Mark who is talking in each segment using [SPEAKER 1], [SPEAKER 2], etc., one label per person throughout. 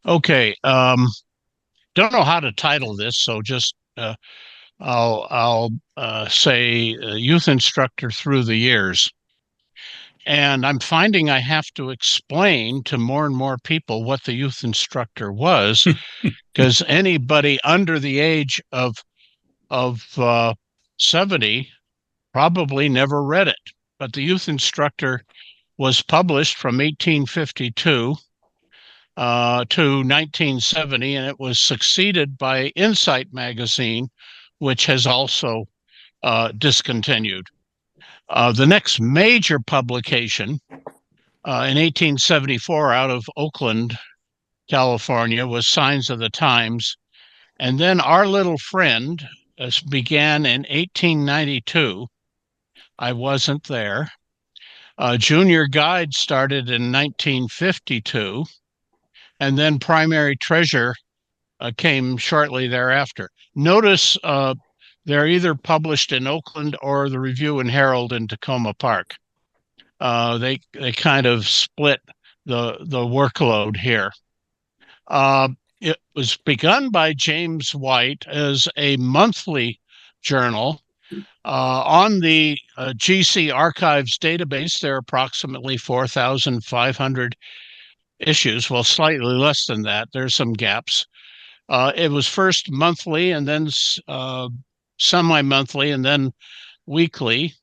[SPEAKER 1] Okay. Don't know how to title this, so just I'll say youth instructor through the years. And I'm finding I have to explain to more and more people what the youth instructor was, because anybody under the age of 70 probably never read it. But the youth instructor was published from 1852 to 1970, and it was succeeded by Insight magazine, which has also discontinued. The next major publication in 1874 out of Oakland, California, was Signs of the Times. And then Our Little Friend began in 1892. I wasn't there. Junior Guide started in 1952, and then Primary Treasure came shortly thereafter. Notice they're either published in Oakland or the Review and Herald in Tacoma Park. They kind of split the workload here. It was begun by James White as a monthly journal. On the GC Archives database, there are approximately 4,500 issues. Well, slightly less than that. There's some gaps. It was first monthly and then semi-monthly and then weekly,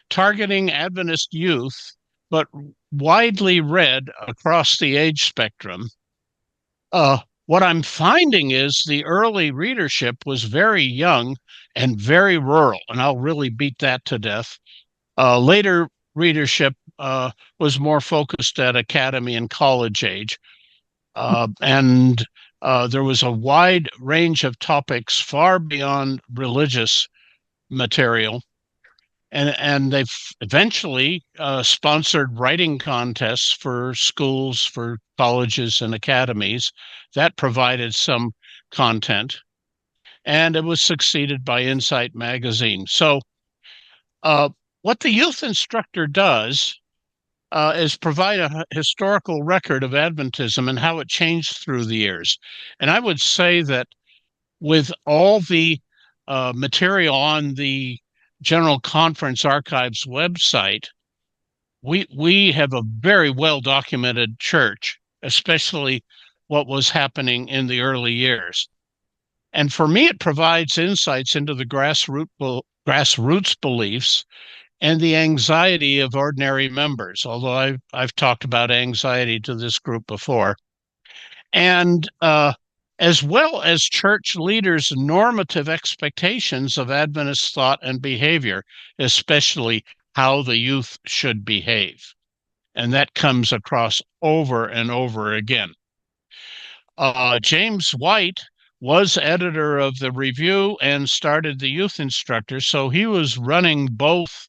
[SPEAKER 1] targeting Adventist youth, but widely read across the age spectrum. Uh, what I'm finding is the early readership was very young and very rural, and I'll really beat that to death. Later readership was more focused at academy and college age, and there was a wide range of topics far beyond religious material. And they've eventually sponsored writing contests for schools, for colleges, and academies. That provided some content, and it was succeeded by Insight magazine. So, uh, what the youth instructor does is provide a historical record of Adventism and how it changed through the years. And I would say that with all the material on the General Conference Archives website, we have a very well documented church, especially what was happening in the early years. And for me, it provides insights into the grassroots beliefs and the anxiety of ordinary members, although I've talked about anxiety to this group before. And as well as church leaders' normative expectations of Adventist thought and behavior, especially how the youth should behave. And that comes across over and over again. James White was editor of the Review and started the Youth Instructor, so he was running both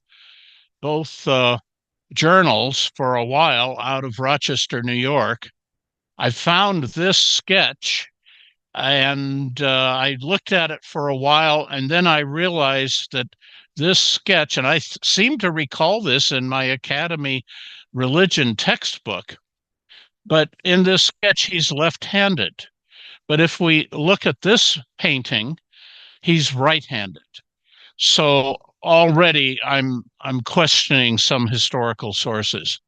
[SPEAKER 1] journals for a while out of Rochester, New York. I found this sketch and I looked at it for a while, and then I realized that this sketch, and I seem to recall this in my academy religion textbook, but in this sketch, he's left-handed. But if we look at this painting, he's right-handed. So already I'm questioning some historical sources.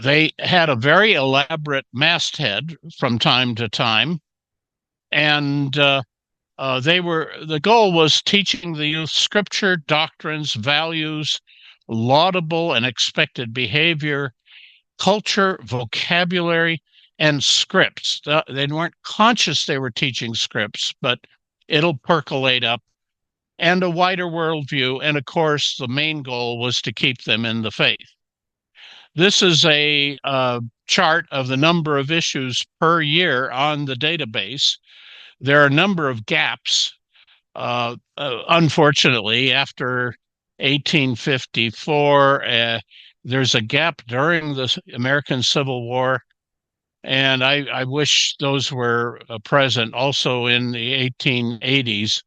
[SPEAKER 1] They had a very elaborate masthead from time to time, and the goal was teaching the youth scripture, doctrines, values, laudable and expected behavior, culture, vocabulary, and scripts. They weren't conscious they were teaching scripts, but it'll percolate up, and a wider worldview. And of course, the main goal was to keep them in the faith. This is a chart of the number of issues per year on the database. There are a number of gaps. Unfortunately, after 1854, there's a gap during the American Civil War, and I wish those were present also in the 1880s.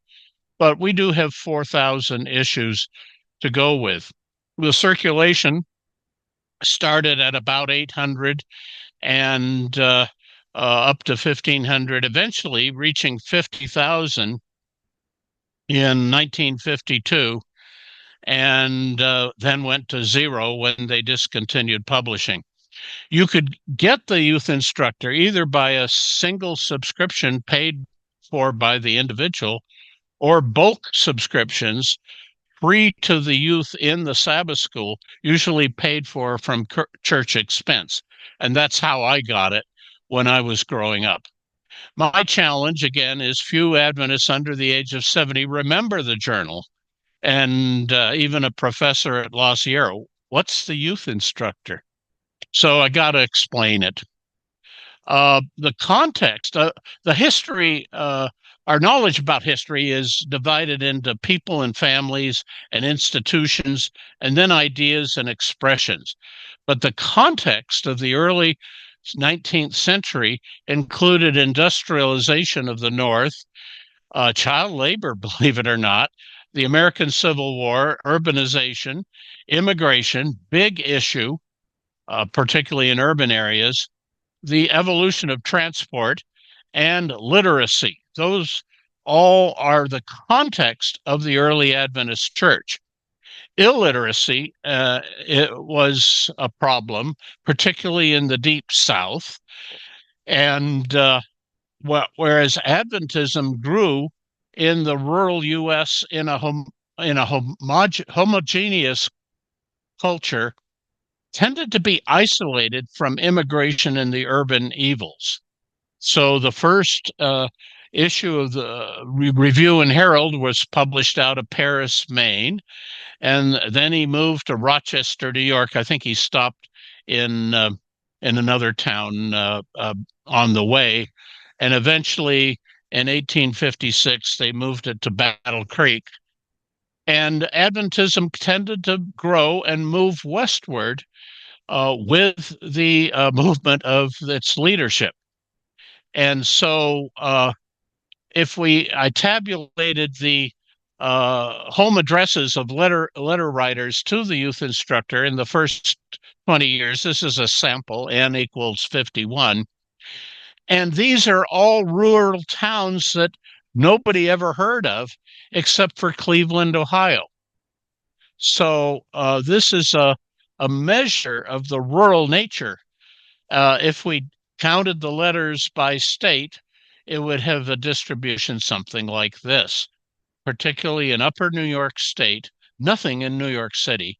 [SPEAKER 1] But we do have 4,000 issues to go with. The circulation started at about 800, and up to 1,500, eventually reaching 50,000 in 1952, and then went to zero when they discontinued publishing. You could get the Youth Instructor either by a single subscription paid for by the individual or bulk subscriptions free to the youth in the Sabbath school, usually paid for from church expense. And that's how I got it when I was growing up. My challenge, again, is few Adventists under the age of 70 remember the journal. And even a professor at La Sierra, what's the Youth Instructor? So I got to explain it. The context, the history, our knowledge about history is divided into people and families and institutions, and then ideas and expressions. But the context of the early 19th century included industrialization of the North, child labor, believe it or not, the American Civil War, urbanization, immigration, big issue, particularly in urban areas, the evolution of transport, and literacy. Those all are the context of the early Adventist church. Illiteracy it was a problem, particularly in the deep South. And whereas Adventism grew in the rural U.S. in a homogeneous culture, tended to be isolated from immigration and the urban evils. So the first issue of the Review and Herald was published out of Paris, Maine, and then he moved to Rochester, New York. I think he stopped in another town on the way, and eventually in 1856 they moved it to Battle Creek. And Adventism tended to grow and move westward with the movement of its leadership. And so I tabulated the home addresses of letter writers to the Youth Instructor in the first 20 years. This is a sample, n equals 51. And these are all rural towns that nobody ever heard of except for Cleveland, Ohio. So this is a measure of the rural nature. If we counted the letters by state, it would have a distribution something like this, particularly in upper New York State, nothing in New York City,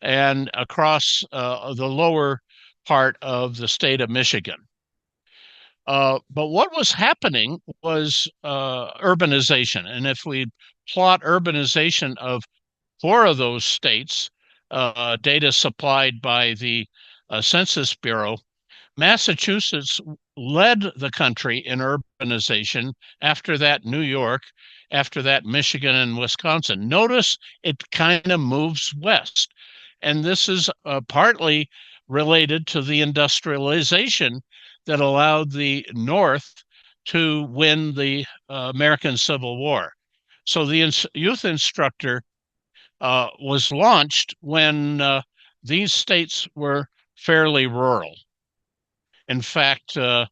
[SPEAKER 1] and across the lower part of the state of Michigan. But what was happening was urbanization. And if we plot urbanization of 4 of those states, data supplied by the Census Bureau, Massachusetts led the country in urbanization. After that, New York. After that, Michigan and Wisconsin. Notice it kind of moves west. And this is partly related to the industrialization that allowed the North to win the American Civil War. So the Youth Instructor was launched when these states were fairly rural. In fact, New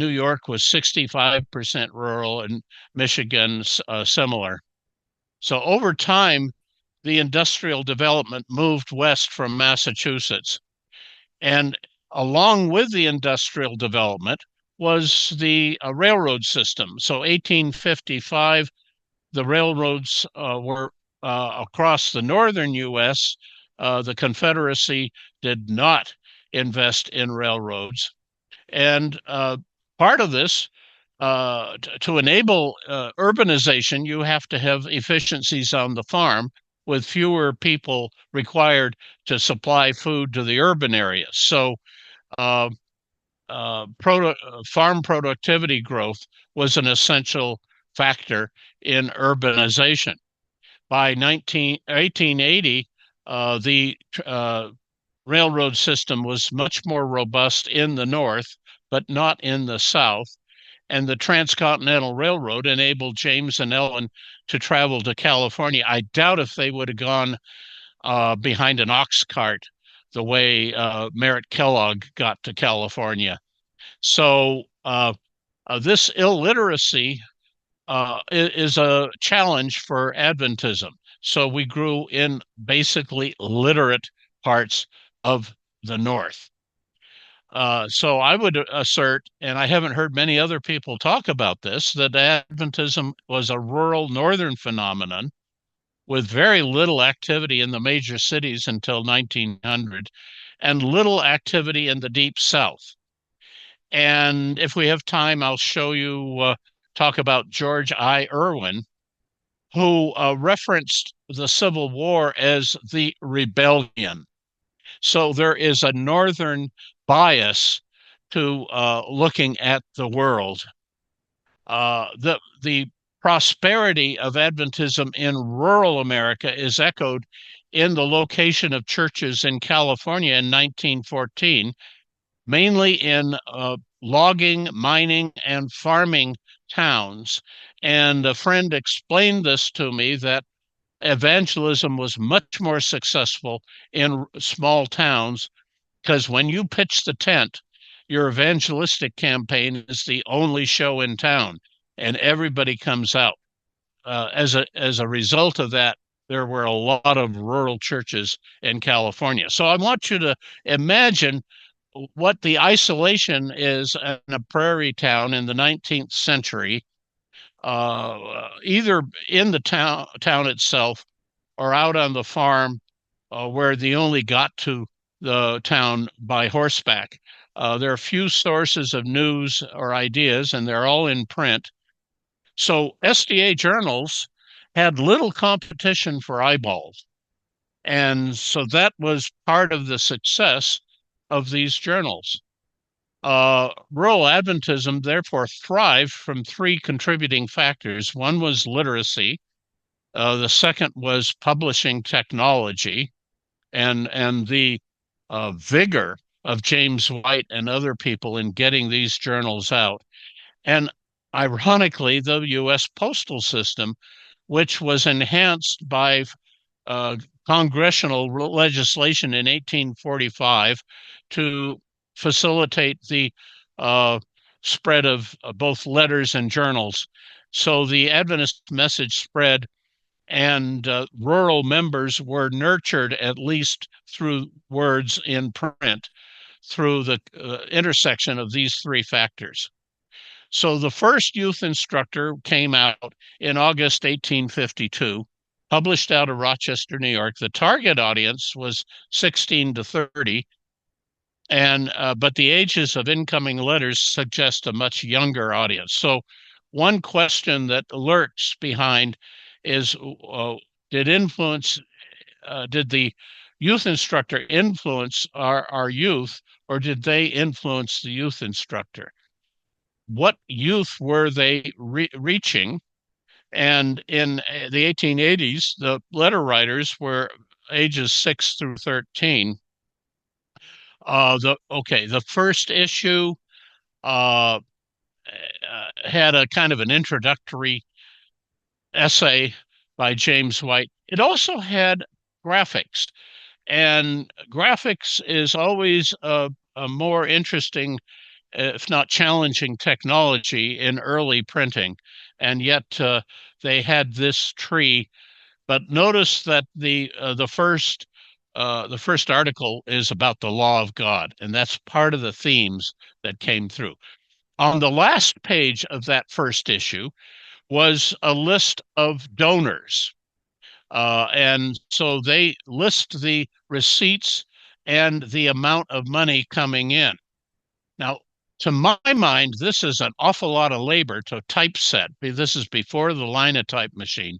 [SPEAKER 1] York was 65% rural and Michigan similar. So over time, the industrial development moved west from Massachusetts. And along with the industrial development was the railroad system. So 1855, the railroads were across the northern U.S. The Confederacy did not invest in railroads. And part of this, to enable urbanization, you have to have efficiencies on the farm with fewer people required to supply food to the urban areas. So farm productivity growth was an essential factor in urbanization. By 1880, the railroad system was much more robust in the north, but not in the south. And the Transcontinental Railroad enabled James and Ellen to travel to California. I doubt if they would have gone behind an ox cart the way Merritt Kellogg got to California. So this illiteracy is a challenge for Adventism. So we grew in basically literate parts of the North. So I would assert, and I haven't heard many other people talk about this, that Adventism was a rural northern phenomenon with very little activity in the major cities until 1900 and little activity in the deep South. And if we have time, I'll show you, talk about George I. Irwin, who referenced the Civil War as the rebellion. So there is a northern bias to looking at the world. The prosperity of Adventism in rural America is echoed in the location of churches in California in 1914, mainly in logging, mining, and farming towns. And a friend explained this to me, that evangelism was much more successful in small towns because when you pitch the tent, your evangelistic campaign is the only show in town, and everybody comes out. As a result of that, there were a lot of rural churches in California. So I want you to imagine what the isolation is in a prairie town in the 19th century, either in the town itself or out on the farm, where they only got to the town by horseback. There are few sources of news or ideas, and they're all in print. So SDA journals had little competition for eyeballs. And so that was part of the success of these journals. Rural Adventism therefore thrived from three contributing factors. One was literacy. The second was publishing technology, and the vigor of James White and other people in getting these journals out. And ironically, the U.S. postal system, which was enhanced by uh, congressional legislation in 1845 to facilitate the uh, spread of both letters and journals. So the Adventist message spread, and rural members were nurtured at least through words in print, through the intersection of these three factors. So the first youth instructor came out in August 1852, published out of Rochester, New York. The target audience was 16 to 30, and but the ages of incoming letters suggest a much younger audience. So one question that lurks behind is, did influence did the youth instructor influence our youth, or did they influence the youth instructor? What youth were they reaching? And in the 1880s, the letter writers were ages 6 through 13. The first issue uh, had a kind of an introductory essay by James White. It also had graphics, and graphics is always a more interesting, if not challenging, technology in early printing. And yet they had this tree. But notice that the first article is about the law of God, and that's part of the themes that came through. On the last page of that first issue was a list of donors. And so they list the receipts and the amount of money coming in. Now, to my mind, this is an awful lot of labor to typeset. This is before the linotype machine.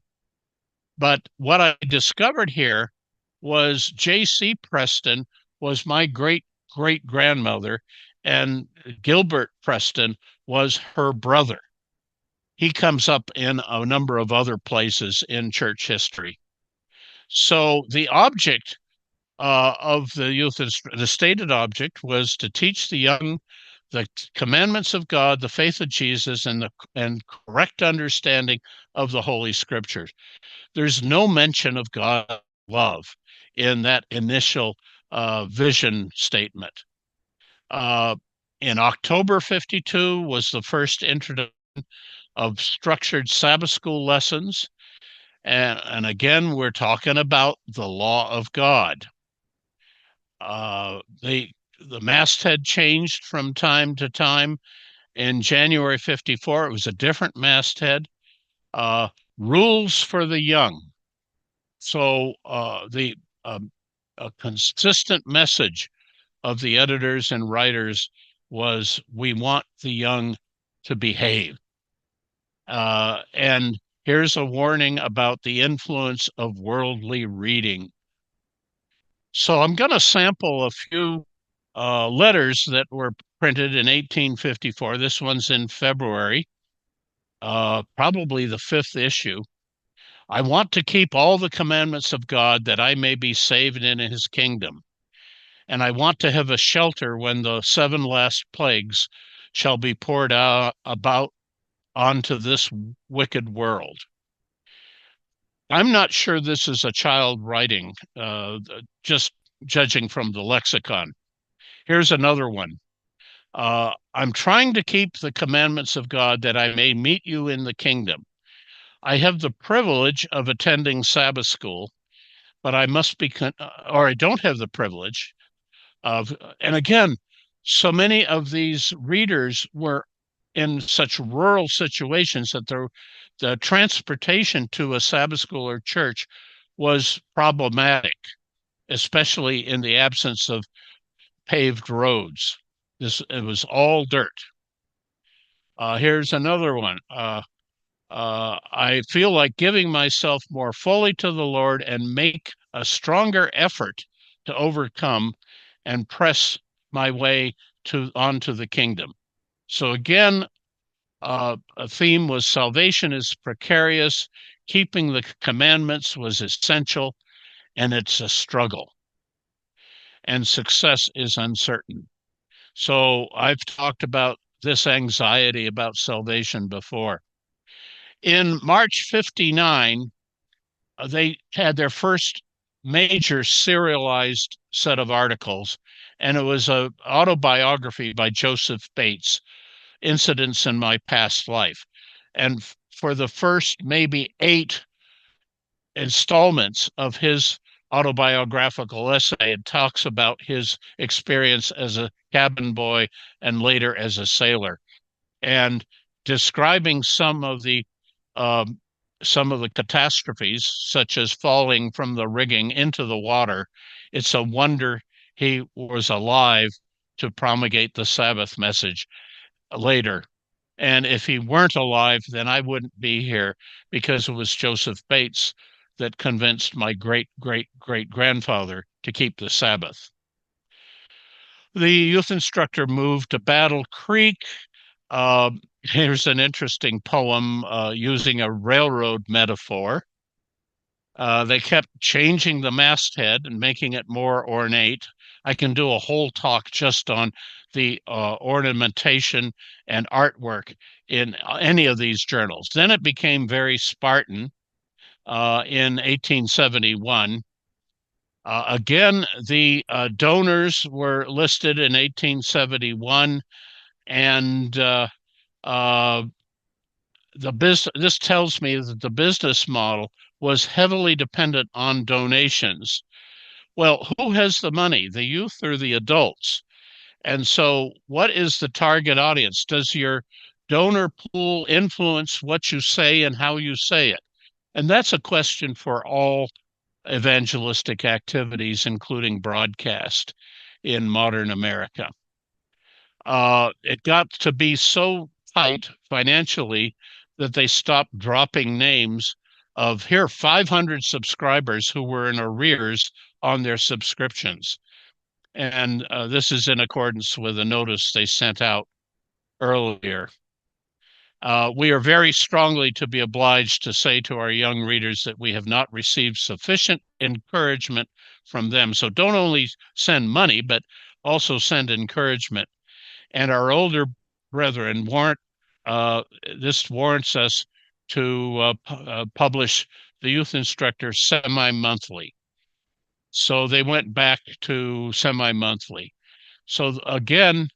[SPEAKER 1] But what I discovered here was J.C. Preston was my great great grandmother, and Gilbert Preston was her brother. He comes up in a number of other places in church history. So the object of the the stated object was to teach the young the commandments of God, the faith of Jesus, and correct understanding of the Holy Scriptures. There's no mention of God's love in that initial vision statement. Uh, In October 52 was the first introduction of structured Sabbath school lessons. And again, we're talking about the law of God. The masthead changed from time to time. In January 54, it was a different masthead. Rules for the young. So the a consistent message of the editors and writers was, we want the young to behave. And here's a warning about the influence of worldly reading. So I'm going to sample a few letters that were printed in 1854. This one's in February, probably the fifth issue. I want to keep all the commandments of God that I may be saved in his kingdom. And I want to have a shelter when the 7 last plagues shall be poured out about onto this wicked world. I'm not sure this is a child writing, just judging from the lexicon. Here's another one. I'm trying to keep the commandments of God that I may meet you in the kingdom. I have the privilege of attending Sabbath school, but I must be, or I don't have the privilege of, and again, so many of these readers were in such rural situations that the transportation to a Sabbath school or church was problematic, especially in the absence of paved roads. It was all dirt. Here's another one. I feel like giving myself more fully to the Lord and make a stronger effort to overcome and press my way onto the kingdom. So again, a theme was salvation is precarious, keeping the commandments was essential, and it's a struggle, and success is uncertain. So I've talked about this anxiety about salvation before. In March 59, they had their first major serialized set of articles, and it was an autobiography by Joseph Bates, Incidents in My Past Life. And for the first maybe 8 installments of his autobiographical essay, it talks about his experience as a cabin boy and later as a sailor, and describing um, some of the catastrophes, such as falling from the rigging into the water. It's a wonder he was alive to promulgate the Sabbath message later. And if he weren't alive, then I wouldn't be here, because it was Joseph Bates that convinced my great great great grandfather to keep the Sabbath. The youth instructor moved to Battle Creek. Here's an interesting poem using a railroad metaphor. They kept changing the masthead and making it more ornate. I can do a whole talk just on the ornamentation and artwork in any of these journals. Then it became very Spartan in 1871. Again, the donors were listed in 1871, and this tells me that the business model was heavily dependent on donations. Well, who has the money, the youth or the adults? And so, what is the target audience? Does your donor pool influence what you say and how you say it? And that's a question for all evangelistic activities, including broadcast in modern America. It got to be so tight financially that they stopped dropping names of, here, 500 subscribers who were in arrears on their subscriptions. And this is in accordance with a notice they sent out earlier. We are very strongly to be obliged to say to our young readers that we have not received sufficient encouragement from them. So don't only send money, but also send encouragement. And our older brethren this warrants us to publish the Youth Instructor semi-monthly. So they went back to semi-monthly. So again,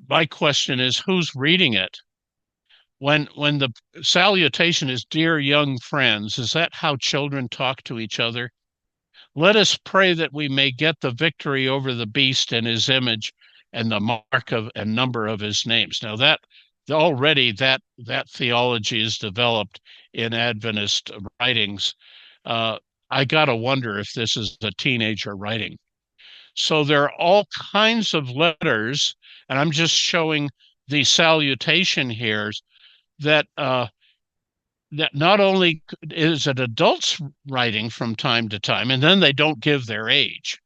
[SPEAKER 1] my question is, who's reading it? When the salutation is "Dear young friends," is that how children talk to each other? Let us pray that we may get the victory over the beast and his image and the mark of and number of his names. Now that already that theology is developed in Adventist writings. Uh, I gotta wonder if this is a teenager writing. So there are all kinds of letters, and I'm just showing the salutation here that that not only is it adults writing from time to time, and then they don't give their age.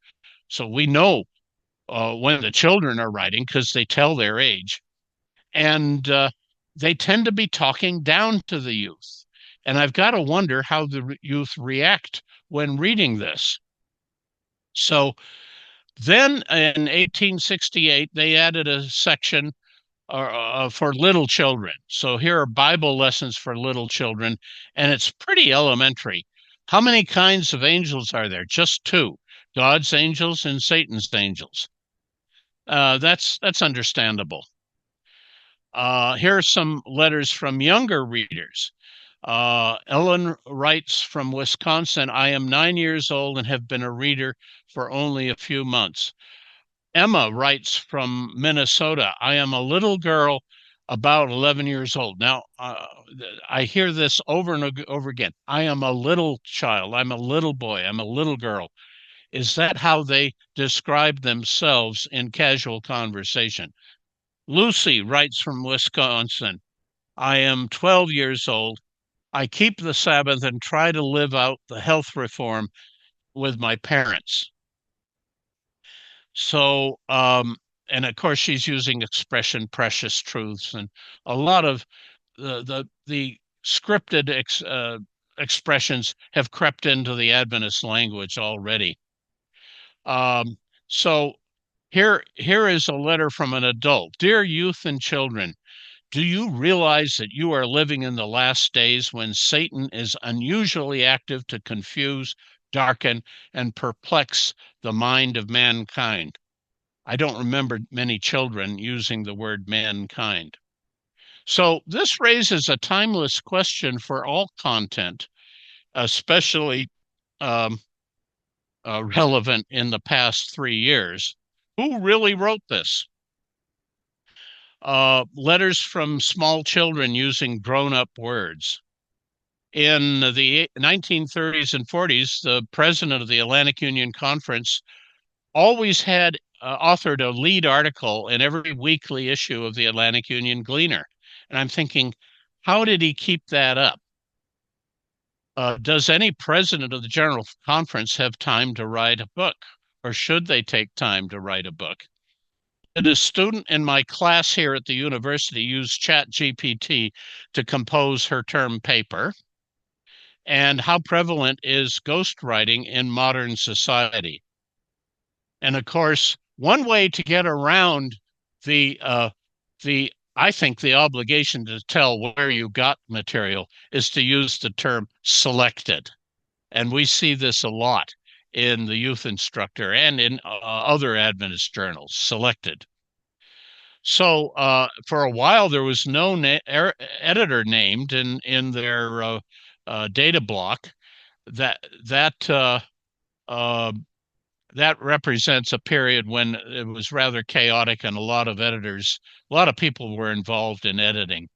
[SPEAKER 1] So we know when the children are writing because they tell their age. And they tend to be talking down to the youth. And I've got to wonder how the youth react when reading this. So then in 1868, they added a section for little children. So here are Bible lessons for little children, and it's pretty elementary. How many kinds of angels are there? Just two: God's angels and Satan's angels. That's understandable. Here are some letters from younger readers. Ellen writes from Wisconsin, "I am 9 years old and have been a reader for only a few months." Emma writes from Minnesota, "I am a little girl about 11 years old." Now, I hear this over and over again. I am a little child. I'm a little boy. I'm a little girl. Is that how they describe themselves in casual conversation? Lucy writes from Wisconsin, "I am 12 years old. I keep the Sabbath and try to live out the health reform with my parents." So, and of course, she's using expression "precious truths," and a lot of the scripted expressions have crept into the Adventist language already. So here is a letter from an adult. "Dear youth and children, do you realize that you are living in the last days when Satan is unusually active to confuse, darken, and perplex the mind of mankind?" I don't remember many children using the word mankind. So this raises a timeless question for all content, especially relevant in the past 3 years. Who really wrote this? Letters from small children using grown-up words. In the 1930s and 40s, the president of the Atlantic Union Conference always had authored a lead article in every weekly issue of the Atlantic Union Gleaner. And I'm thinking, how did he keep that up? Does any president of the General Conference have time to write a book? Or should they take time to write a book? Did a student in my class here at the university use ChatGPT to compose her term paper? And how prevalent is ghostwriting in modern society? And of course, one way to get around the I think the obligation to tell where you got material is to use the term selected. And we see this a lot in the Youth Instructor and in other Adventist journals, selected. So for a while, there was no editor named in their data block. That that represents a period when it was rather chaotic and a lot of people were involved in editing.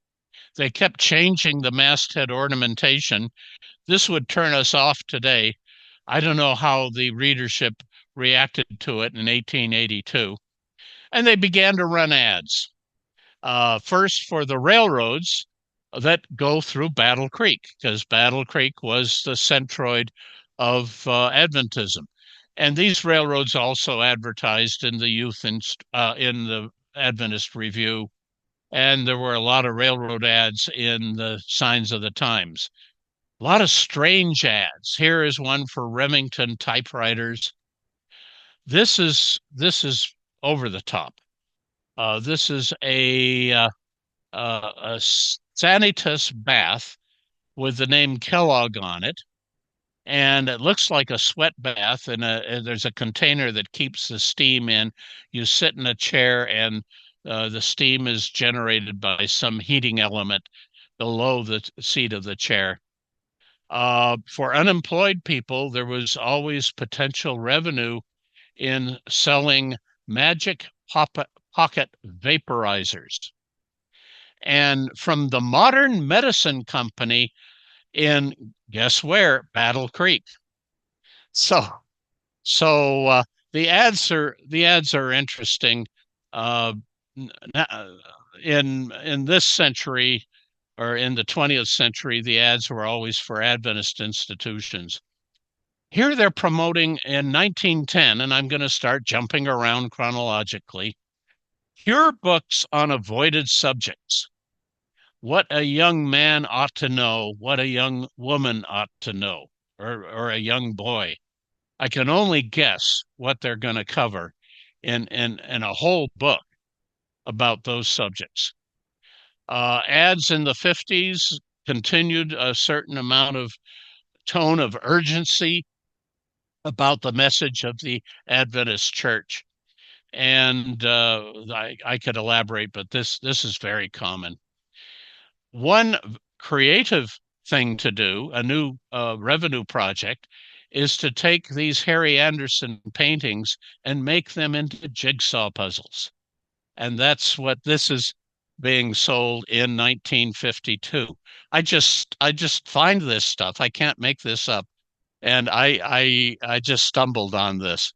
[SPEAKER 1] They kept changing the masthead ornamentation. This would turn us off today. I don't know how the readership reacted to it in 1882. And they began to run ads. First for the railroads that go through Battle Creek, because Battle Creek was the centroid of Adventism. And these railroads also advertised in the in the Adventist Review, and there were a lot of railroad ads in the Signs of the Times. A lot of strange ads. Here is one for Remington typewriters. This is over the top. This is a Sanitas bath with the name Kellogg on it, and it looks like a sweat bath, and there's a container that keeps the steam in. You sit in a chair, and The steam is generated by some heating element below the seat of the chair. For unemployed people, there was always potential revenue in selling magic pocket vaporizers. And from the Modern Medicine Company in, guess where? Battle Creek. So, so the ads are interesting. Uh, in this century, or in the 20th century, the ads were always for Adventist institutions. Here they're promoting in 1910, and I'm going to start jumping around chronologically. Pure books on avoided subjects. What a young man ought to know, what a young woman ought to know, or a young boy. I can only guess what they're going to cover in a whole book about those subjects. Ads in the 50s continued a certain amount of tone of urgency about the message of the Adventist Church. And I could elaborate, but this is very common. One creative thing to do, a new revenue project, is to take these Harry Anderson paintings and make them into jigsaw puzzles. And that's what this is being sold in 1952. I just find this stuff. I can't make this up. And I just stumbled on this.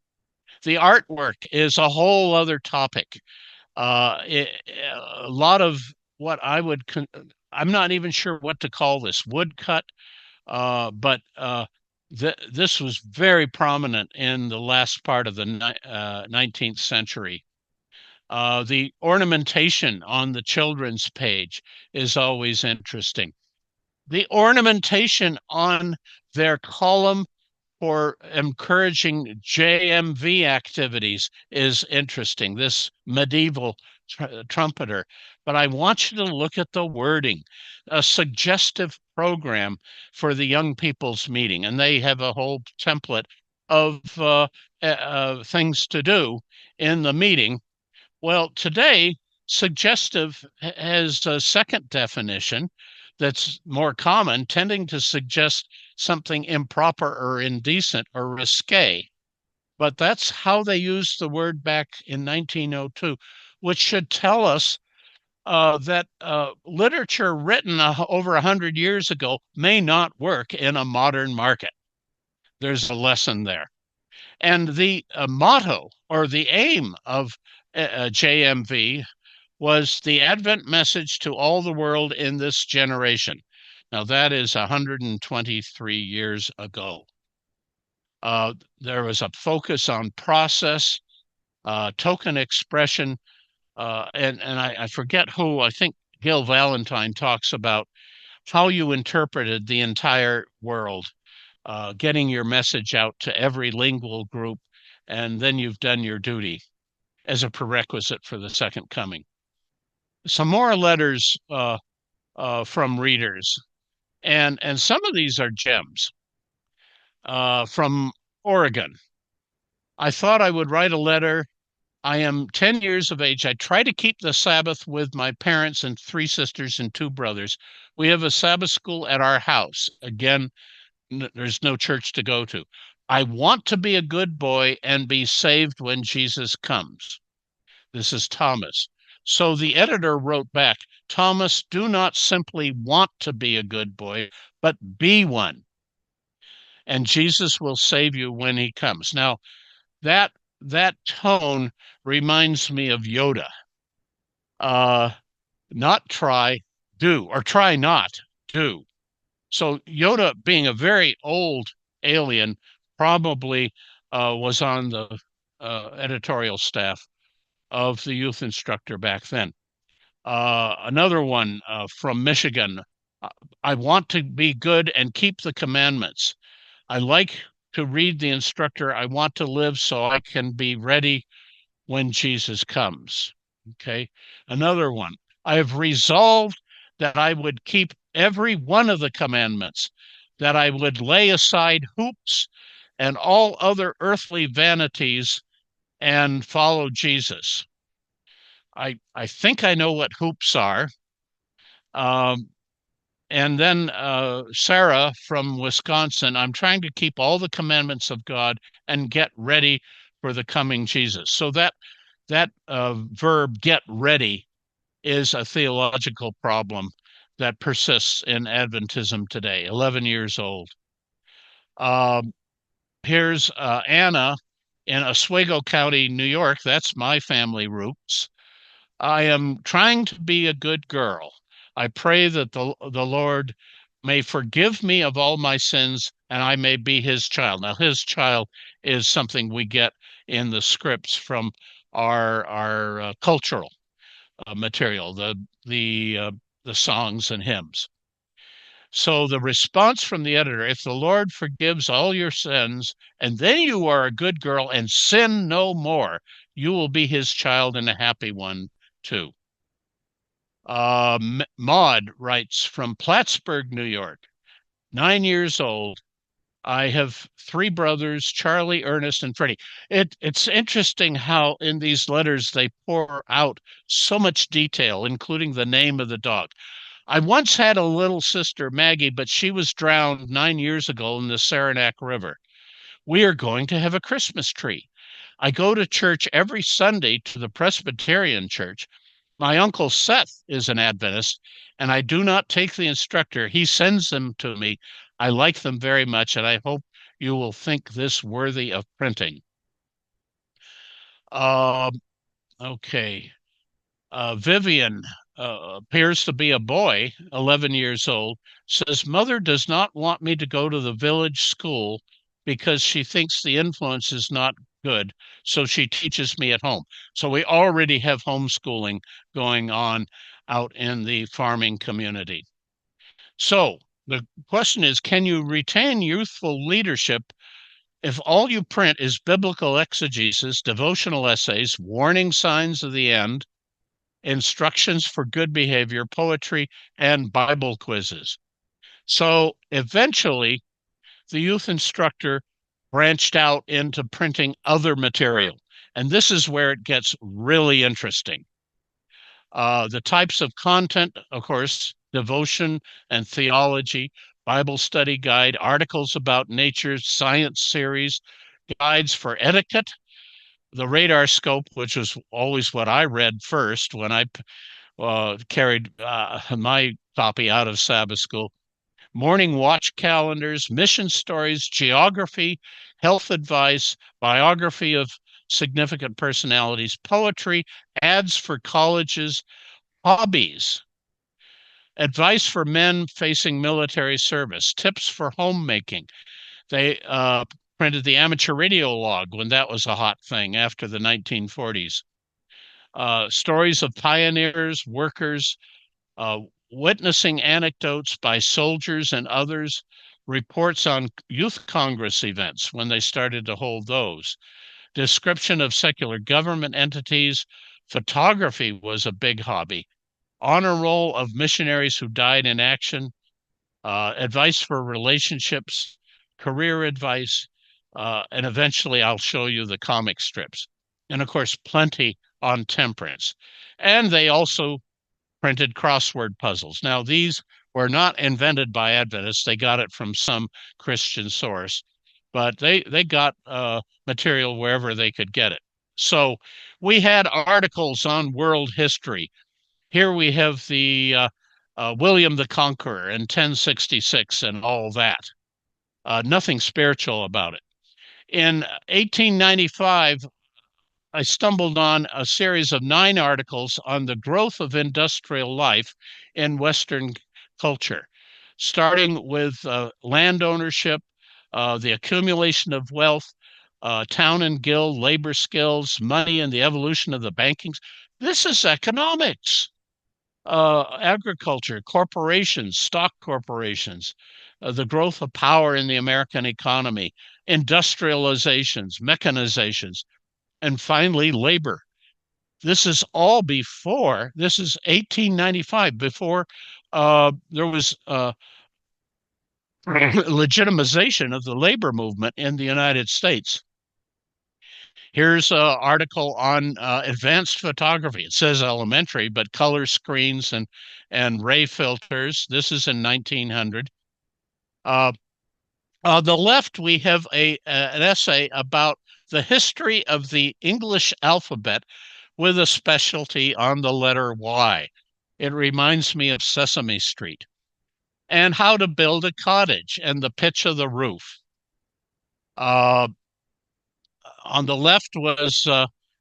[SPEAKER 1] The artwork is a whole other topic. A lot of what I'm not even sure what to call this, woodcut, but this was very prominent in the last part of the 19th century. The ornamentation on the children's page is always interesting. The ornamentation on their column for encouraging JMV activities is interesting, this medieval trumpeter. But I want you to look at the wording, a suggestive program for the young people's meeting. And they have a whole template of things to do in the meeting. Well, today, suggestive has a second definition that's more common, tending to suggest something improper or indecent or risque. But that's how they used the word back in 1902, which should tell us that literature written over 100 years ago may not work in a modern market. There's a lesson there. And the motto or the aim of JMV was the Advent message to all the world in this generation. Now, that is 123 years ago. There was a focus on process, token expression, and I forget who, I think Gil Valentine talks about how you interpreted the entire world, getting your message out to every lingual group, and then you've done your duty as a prerequisite for the second coming. Some more letters from readers, and some of these are gems. From Oregon. I thought I would write a letter. I am 10 years of age. I try to keep the Sabbath with my parents and 3 sisters and 2 brothers. We have a Sabbath school at our house. Again, there's no church to go to. I want to be a good boy and be saved when Jesus comes. This is Thomas. So the editor wrote back, Thomas, do not simply want to be a good boy, but be one. And Jesus will save you when he comes. Now, that tone reminds me of Yoda. Not try, do, or try not, do. So Yoda, being a very old alien, probably was on the editorial staff of the youth instructor back then. Another one from Michigan. I want to be good and keep the commandments. I like to read the instructor. I want to live so I can be ready when Jesus comes. Okay. Another one. I have resolved that I would keep every one of the commandments, that I would lay aside hoops and all other earthly vanities and follow Jesus. I think I know what hoops are. Um, and then Sarah from Wisconsin, I'm trying to keep all the commandments of God and get ready for the coming Jesus. So that verb, get ready, is a theological problem that persists in Adventism today, 11 years old. Um, Here's Anna in Oswego County, New York. That's my family roots. I am trying to be a good girl. I pray that the Lord may forgive me of all my sins and I may be his child. Now, his child is something we get in the scripts from our cultural material, the songs and hymns. So the response from the editor, if the Lord forgives all your sins, and then you are a good girl and sin no more, you will be his child and a happy one too. Maud writes from Plattsburgh, New York, 9 years old. I have three brothers, Charlie, Ernest, and Freddie. It's interesting how in these letters they pour out so much detail, including the name of the dog. I once had a little sister, Maggie, but she was drowned 9 years ago in the Saranac River. We are going to have a Christmas tree. I go to church every Sunday to the Presbyterian church. My uncle Seth is an Adventist, and I do not take the instructor. He sends them to me. I like them very much, and I hope you will think this worthy of printing. Uh, okay. Vivian appears to be a boy, 11 years old, says, Mother does not want me to go to the village school because she thinks the influence is not good. So she teaches me at home. So we already have homeschooling going on out in the farming community. So the question is, can you retain youthful leadership if all you print is biblical exegesis, devotional essays, warning signs of the end, instructions for good behavior, poetry, and Bible quizzes? So eventually, the youth instructor branched out into printing other material. And this is where it gets really interesting. The types of content, of course, devotion and theology, Bible study guide, articles about nature, science series, guides for etiquette, the radar scope, which was always what I read first when I carried my copy out of Sabbath school. Morning watch calendars, mission stories, geography, health advice, biography of significant personalities, poetry, ads for colleges, hobbies, advice for men facing military service, tips for homemaking. They printed the amateur radio log when that was a hot thing after the 1940s. Stories of pioneers, workers, uh, witnessing anecdotes by soldiers and others, reports on youth Congress events when they started to hold those, description of secular government entities. Photography was a big hobby. Honor roll of missionaries who died in action, advice for relationships, career advice, and eventually I'll show you the comic strips. And of course, plenty on temperance. And they also printed crossword puzzles. Now, these were not invented by Adventists. They got it from some Christian source, but they got material wherever they could get it. So we had articles on world history. Here we have the William the Conqueror in 1066 and all that. Nothing spiritual about it. In 1895, I stumbled on a series of 9 articles on the growth of industrial life in Western culture, starting with land ownership, the accumulation of wealth, town and guild, labor skills, money, and the evolution of the banking. This is economics, agriculture, corporations, stock corporations, the growth of power in the American economy, industrializations, mechanizations, and finally, labor. This is 1895, before there was legitimization of the labor movement in the United States. Here's an article on advanced photography. It says elementary, but color screens and ray filters. This is in 1900. On the left, we have an essay about the history of the English alphabet with a specialty on the letter Y. It reminds me of Sesame Street. And how to build a cottage and the pitch of the roof. Uh, on the left was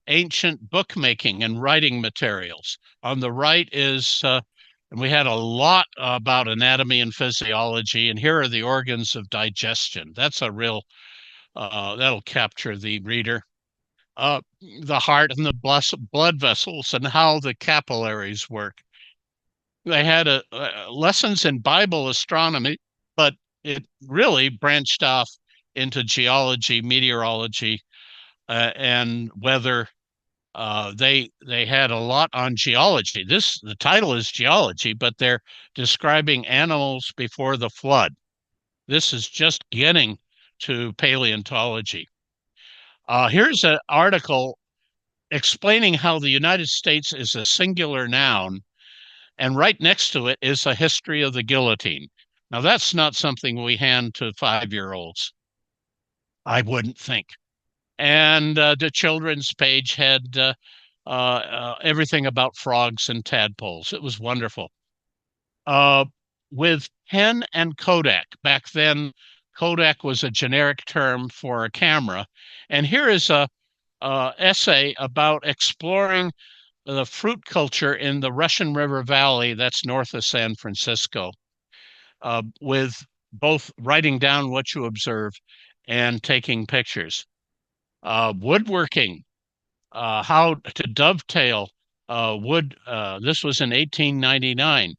[SPEAKER 1] ancient bookmaking and writing materials. On the right is, and we had a lot about anatomy and physiology, and here are the organs of digestion. That's a real, that'll capture the reader. The heart and the blood vessels and how the capillaries work. They had lessons in Bible astronomy, but it really branched off into geology, meteorology, and weather. They had a lot on geology. The title is geology, but they're describing animals before the flood. This is just getting to paleontology. Here's an article explaining how the United States is a singular noun, and right next to it is a history of the guillotine. Now, that's not something we hand to 5-year-olds, I wouldn't think. And the children's page had everything about frogs and tadpoles. It was wonderful. With pen and Kodak, back then, Kodak was a generic term for a camera. And here is a essay about exploring the fruit culture in the Russian River Valley, that's north of San Francisco, with both writing down what you observe and taking pictures. Woodworking, how to dovetail wood. This was in 1899.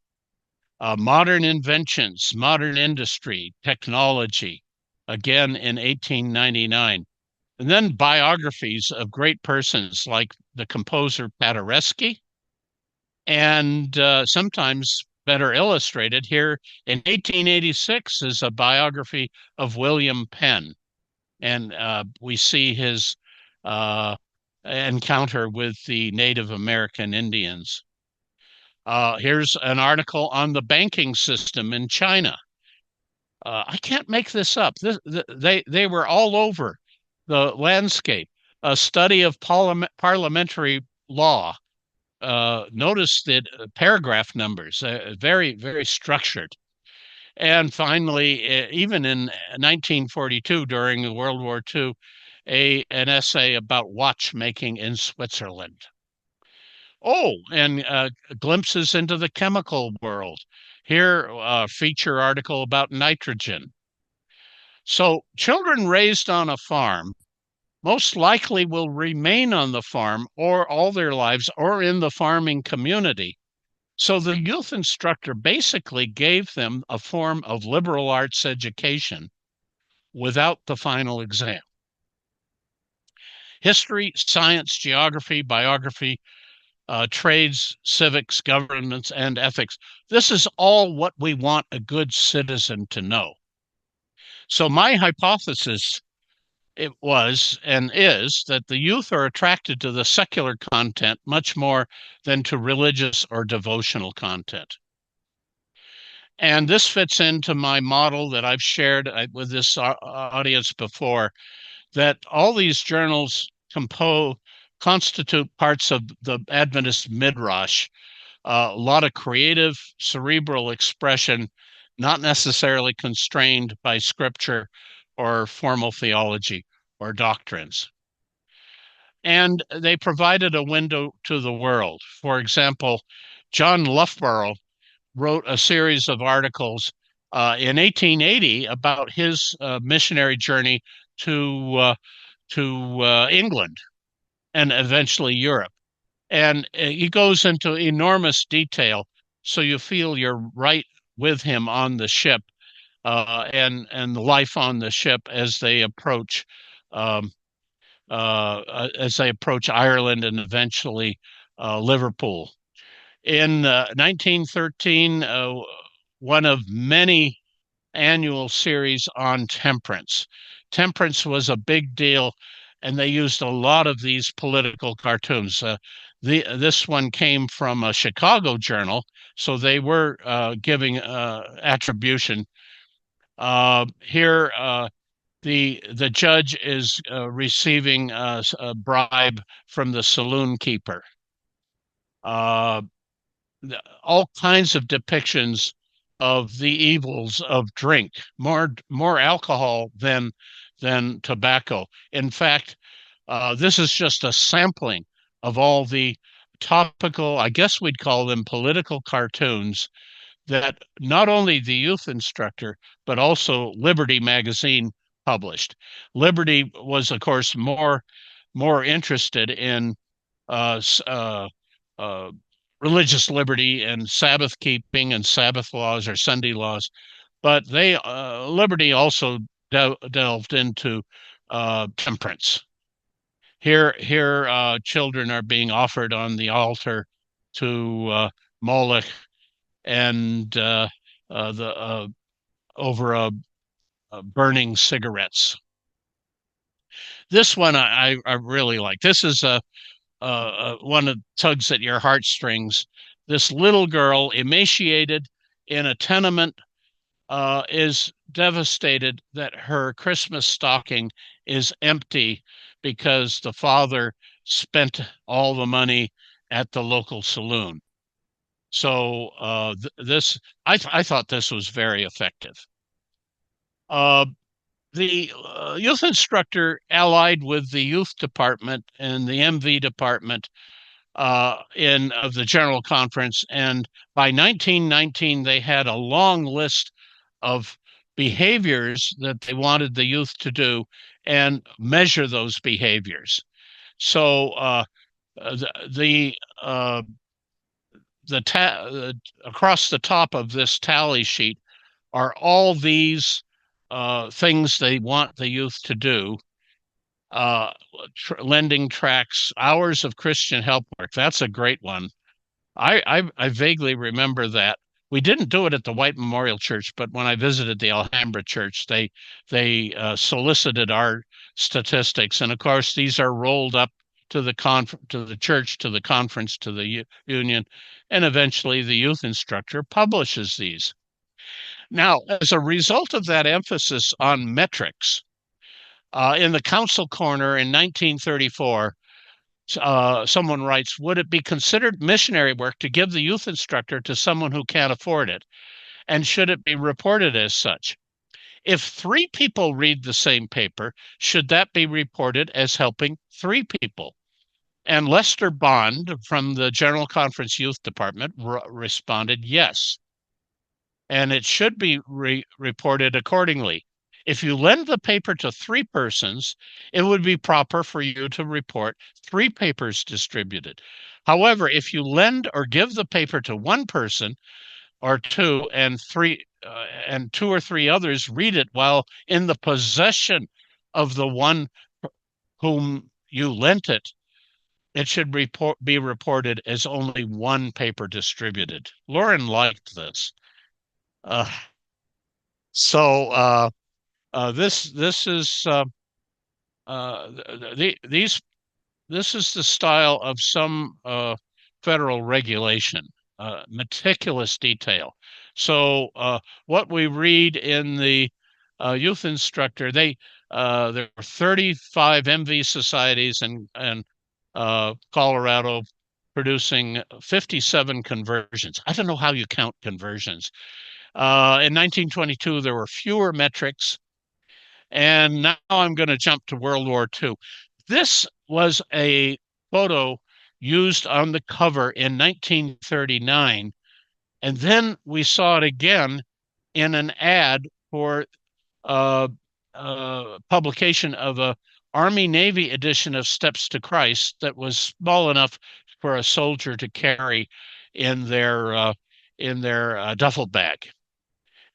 [SPEAKER 1] Modern inventions, modern industry, technology, again in 1899. And then biographies of great persons like the composer Paderewski, and sometimes better illustrated here in 1886 is a biography of William Penn. And we see his encounter with the Native American Indians. Here's an article on the banking system in China. I can't make this up. They were all over the landscape. A study of parliamentary law. Notice that paragraph numbers, very, very structured. And finally, even in 1942, during World War II, an essay about watchmaking in Switzerland. Oh, and glimpses into the chemical world. Here, a feature article about nitrogen. So children raised on a farm most likely will remain on the farm or all their lives or in the farming community. So the youth instructor basically gave them a form of liberal arts education without the final exam. History, science, geography, biography, trades, civics, governance, and ethics. This is all what we want a good citizen to know. So my hypothesis it was and is that the youth are attracted to the secular content much more than to religious or devotional content. And this fits into my model that I've shared with this audience before, that all these journals constitute parts of the Adventist midrash, a lot of creative, cerebral expression, not necessarily constrained by scripture or formal theology or doctrines. And they provided a window to the world. For example, John Loughborough wrote a series of articles in 1880 about his missionary journey to England and eventually Europe. And he goes into enormous detail, so you feel you're right with him on the ship and the life on the ship as they approach Ireland and eventually Liverpool. In 1913, one of many annual series on temperance. Temperance was a big deal and they used a lot of these political cartoons. This one came from a Chicago journal, so they were giving attribution. Here, the judge is receiving a bribe from the saloon keeper. Uh, all kinds of depictions of the evils of drink, more alcohol than tobacco. In fact, this is just a sampling of all the topical, I guess we'd call them political cartoons that not only the Youth Instructor, but also Liberty magazine published. Liberty was, of course, more interested in uh, uh, religious liberty and Sabbath keeping and Sabbath laws or Sunday laws, but they Liberty also delved into temperance. Here, children are being offered on the altar to Moloch and the over burning cigarettes. This one I really like. This is one that tugs at your heartstrings. This little girl, emaciated in a tenement, is devastated that her Christmas stocking is empty because the father spent all the money at the local saloon. So this, I thought this was very effective. Uh, the youth instructor allied with the youth department and the MV department in of the General Conference, and by 1919 they had a long list of behaviors that they wanted the youth to do and measure those behaviors. So the across the top of this tally sheet are all these things they want the youth to do. Lending tracts, hours of Christian help work. That's a great one. I vaguely remember that. We didn't do it at the White Memorial Church, but when I visited the Alhambra Church, they solicited our statistics, and of course these are rolled up to the to the church, to the conference, to the union, and eventually the youth instructor publishes these. Now, as a result of that emphasis on metrics, in the council corner in 1934, someone writes, would it be considered missionary work to give the youth instructor to someone who can't afford it? And should it be reported as such? If 3 people read the same paper, should that be reported as helping 3 people? And Lester Bond from the General Conference Youth Department responded, yes. And it should be reported accordingly. If you lend the paper to 3 persons, it would be proper for you to report 3 papers distributed. However, if you lend or give the paper to 1 person or 2 and 2 or 3 others read it while in the possession of the one whom you lent it, it should be reported as only 1 paper distributed. Lauren liked this. So this is these this is the style of some federal regulation, meticulous detail. So what we read in the youth instructor, there are 35 MV societies and Colorado producing 57 conversions. I don't know how you count conversions. In 1922, there were fewer metrics. And now I'm going to jump to World War II. This was a photo used on the cover in 1939. And then we saw it again in an ad for publication of a Army-Navy edition of Steps to Christ that was small enough for a soldier to carry in their duffel bag.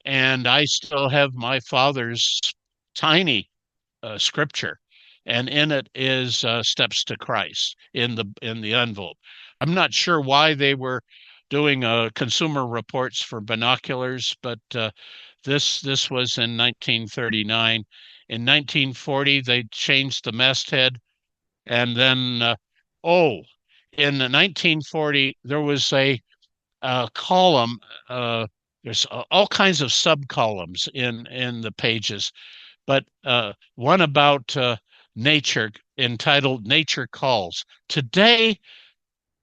[SPEAKER 1] And I still have my father's tiny scripture, and in it is Steps to Christ in the envelope. I'm not sure why they were doing consumer reports for binoculars, but this was in 1939, In 1940, they changed the masthead. And then, in 1940, there was a column. There's all kinds of sub-columns in the pages, but one about nature entitled Nature Calls. Today,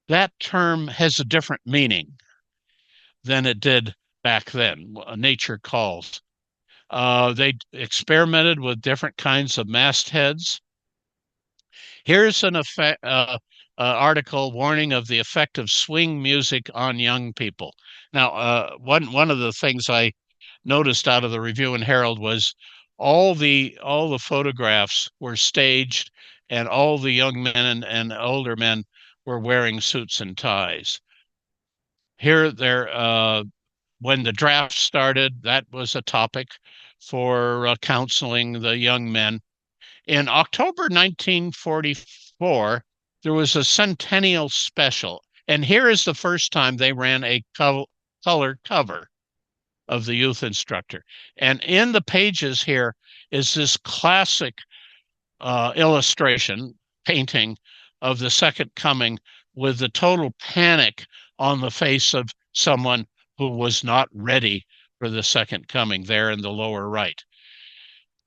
[SPEAKER 1] that term has a different meaning than it did back then. Nature Calls. They experimented with different kinds of mastheads. Here's an article warning of the effect of swing music on young people. Now, one of the things I noticed out of the review in Herald was all the photographs were staged, and all the young men and older men were wearing suits and ties. Here, when the draft started, that was a topic for counseling the young men. In October 1944, there was a centennial special, and here is the first time they ran a color cover of the youth instructor. And in the pages here is this classic illustration, painting of the second coming with the total panic on the face of someone who was not ready for the second coming there in the lower right.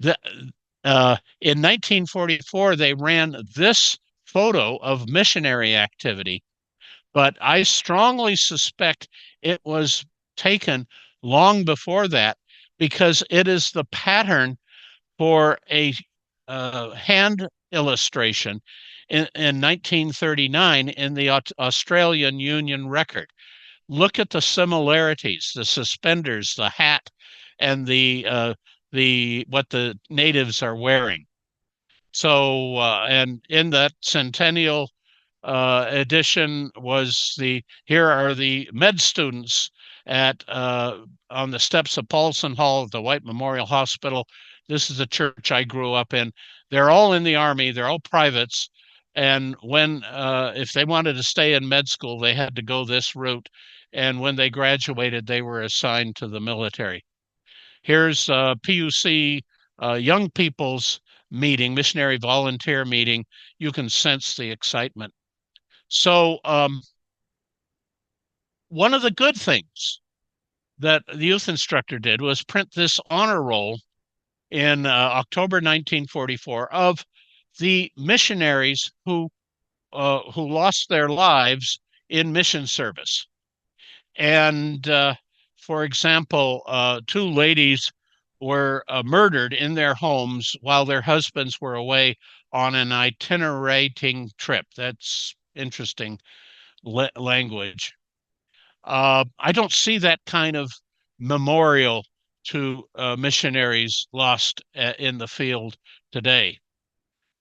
[SPEAKER 1] In 1944, they ran this photo of missionary activity, but I strongly suspect it was taken long before that because it is the pattern for a hand illustration in 1939 in the Australian Union Record. Look at the similarities, the suspenders, the hat, and the what the natives are wearing. So, and in that centennial edition was here are the med students at on the steps of Paulson Hall at the White Memorial Hospital. This is the church I grew up in. They're all in the Army. They're all privates. And if they wanted to stay in med school, they had to go this route. And when they graduated, they were assigned to the military. Here's PUC young people's meeting, missionary volunteer meeting. You can sense the excitement. So one of the good things that the youth instructor did was print this honor roll in October 1944 of the missionaries who lost their lives in mission service. And for example, two ladies were murdered in their homes while their husbands were away on an itinerating trip. That's interesting language. I don't see that kind of memorial to missionaries lost in the field today.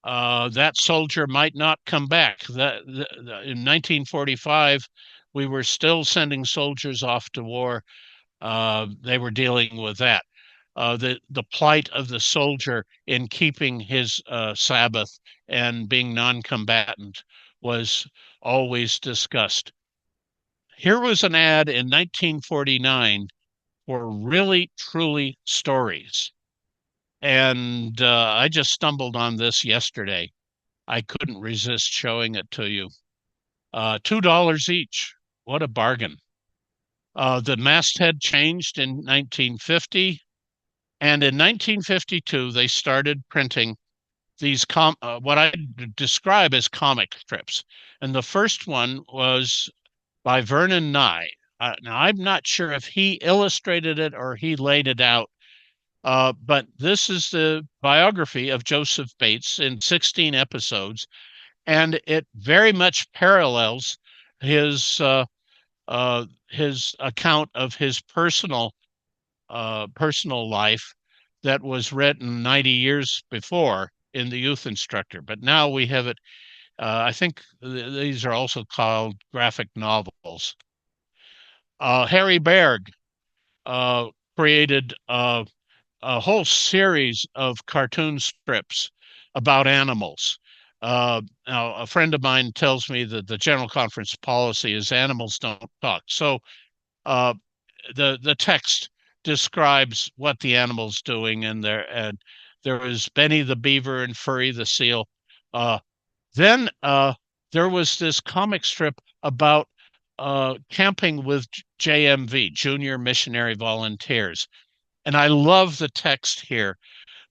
[SPEAKER 1] That soldier might not come back. In 1945, we were still sending soldiers off to war. They were dealing with that. The plight of the soldier in keeping his Sabbath and being non-combatant was always discussed. Here was an ad in 1949 for Really Truly Stories. And I just stumbled on this yesterday. I couldn't resist showing it to you. $2 each. What a bargain. The masthead changed in 1950. And in 1952, they started printing these what I describe as comic strips. And the first one was by Vernon Nye. Now, I'm not sure if he illustrated it or he laid it out, but this is the biography of Joseph Bates in 16 episodes, and it very much parallels his account of his personal life that was written 90 years before in the Youth Instructor. But now we have it. I think these are also called graphic novels. Harry Berg created a whole series of cartoon strips about animals. Now, a friend of mine tells me that the General Conference policy is animals don't talk. So the text describes what the animal's doing and There was Benny the Beaver and Furry the Seal. Uh, then there was this comic strip about camping with JMV, Junior Missionary Volunteers. And I love the text here.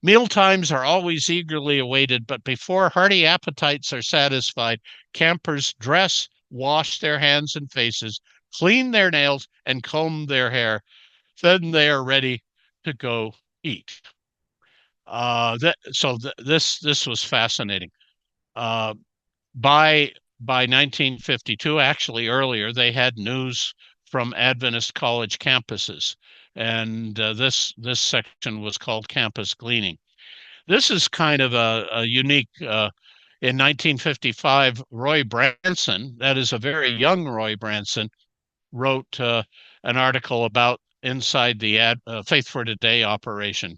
[SPEAKER 1] Meal times are always eagerly awaited, but before hearty appetites are satisfied, campers dress, wash their hands and faces, clean their nails, and comb their hair. Then they are ready to go eat. This was fascinating. Uh, by by 1952, actually earlier, they had news from Adventist college campuses, and this section was called Campus Gleaning. This is kind of a unique. In 1955, Roy Branson, that is a very young Roy Branson, wrote an article about inside the Faith for Today operation.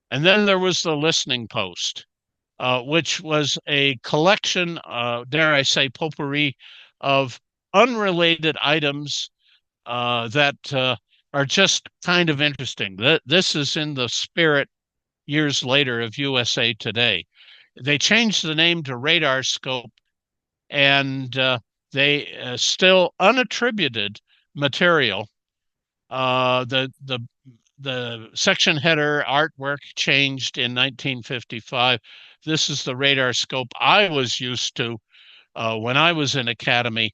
[SPEAKER 1] And then there was the Listening Post, which was a collection, dare I say, potpourri of unrelated items that are just kind of interesting. This is in the spirit years later of USA Today. They changed the name to Radar Scope, and they still unattributed material. The section header artwork changed in 1955. This is the Radar Scope I was used to when I was in academy.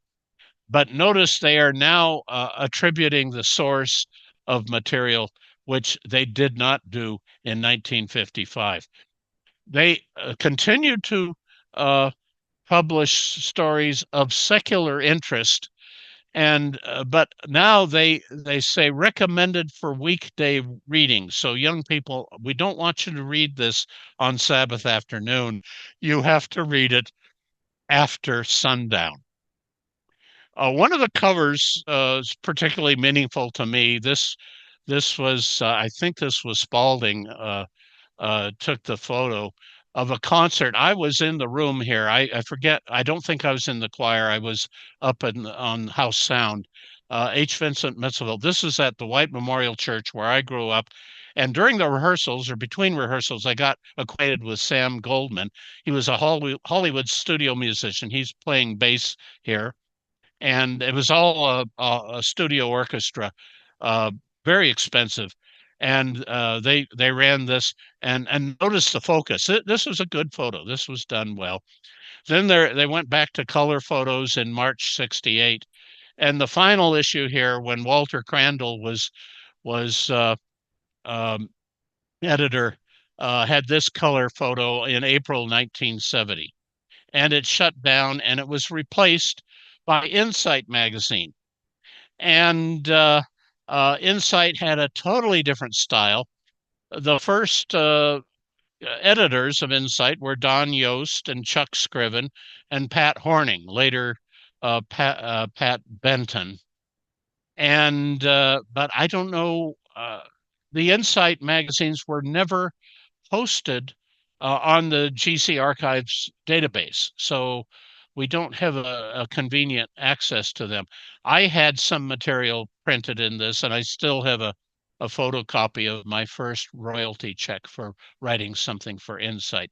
[SPEAKER 1] But notice they are now attributing the source of material, which they did not do in 1955. They continued to uh, publish stories of secular interest, and but now they say recommended for weekday reading. So young people, we don't want you to read this on Sabbath afternoon. You have to read it after sundown. One of the covers is particularly meaningful to me. This was I think this was Spalding took the photo of a concert. I was in the room here. I forget. I don't think I was in the choir. I was up on house sound. H. Vincent Mitzville. This is at the White Memorial Church where I grew up. And during the rehearsals or between rehearsals, I got acquainted with Sam Goldman. He was a Hollywood studio musician. He's playing bass here. And it was all a studio orchestra, uh, very expensive. And they ran this and notice the focus. This was a good photo. This was done well. Then they went back to color photos in March '68, and the final issue here, when Walter Crandall was um, editor, had this color photo in April 1970, and it shut down and it was replaced by Insight magazine. And Insight had a totally different style. The first editors of Insight were Don Yost and Chuck Scriven and Pat Horning, later Pat Benton. And but I don't know. The Insight magazines were never posted on the GC Archives database, so we don't have a convenient access to them. I had some material printed in this, and I still have a photocopy of my first royalty check for writing something for Insight.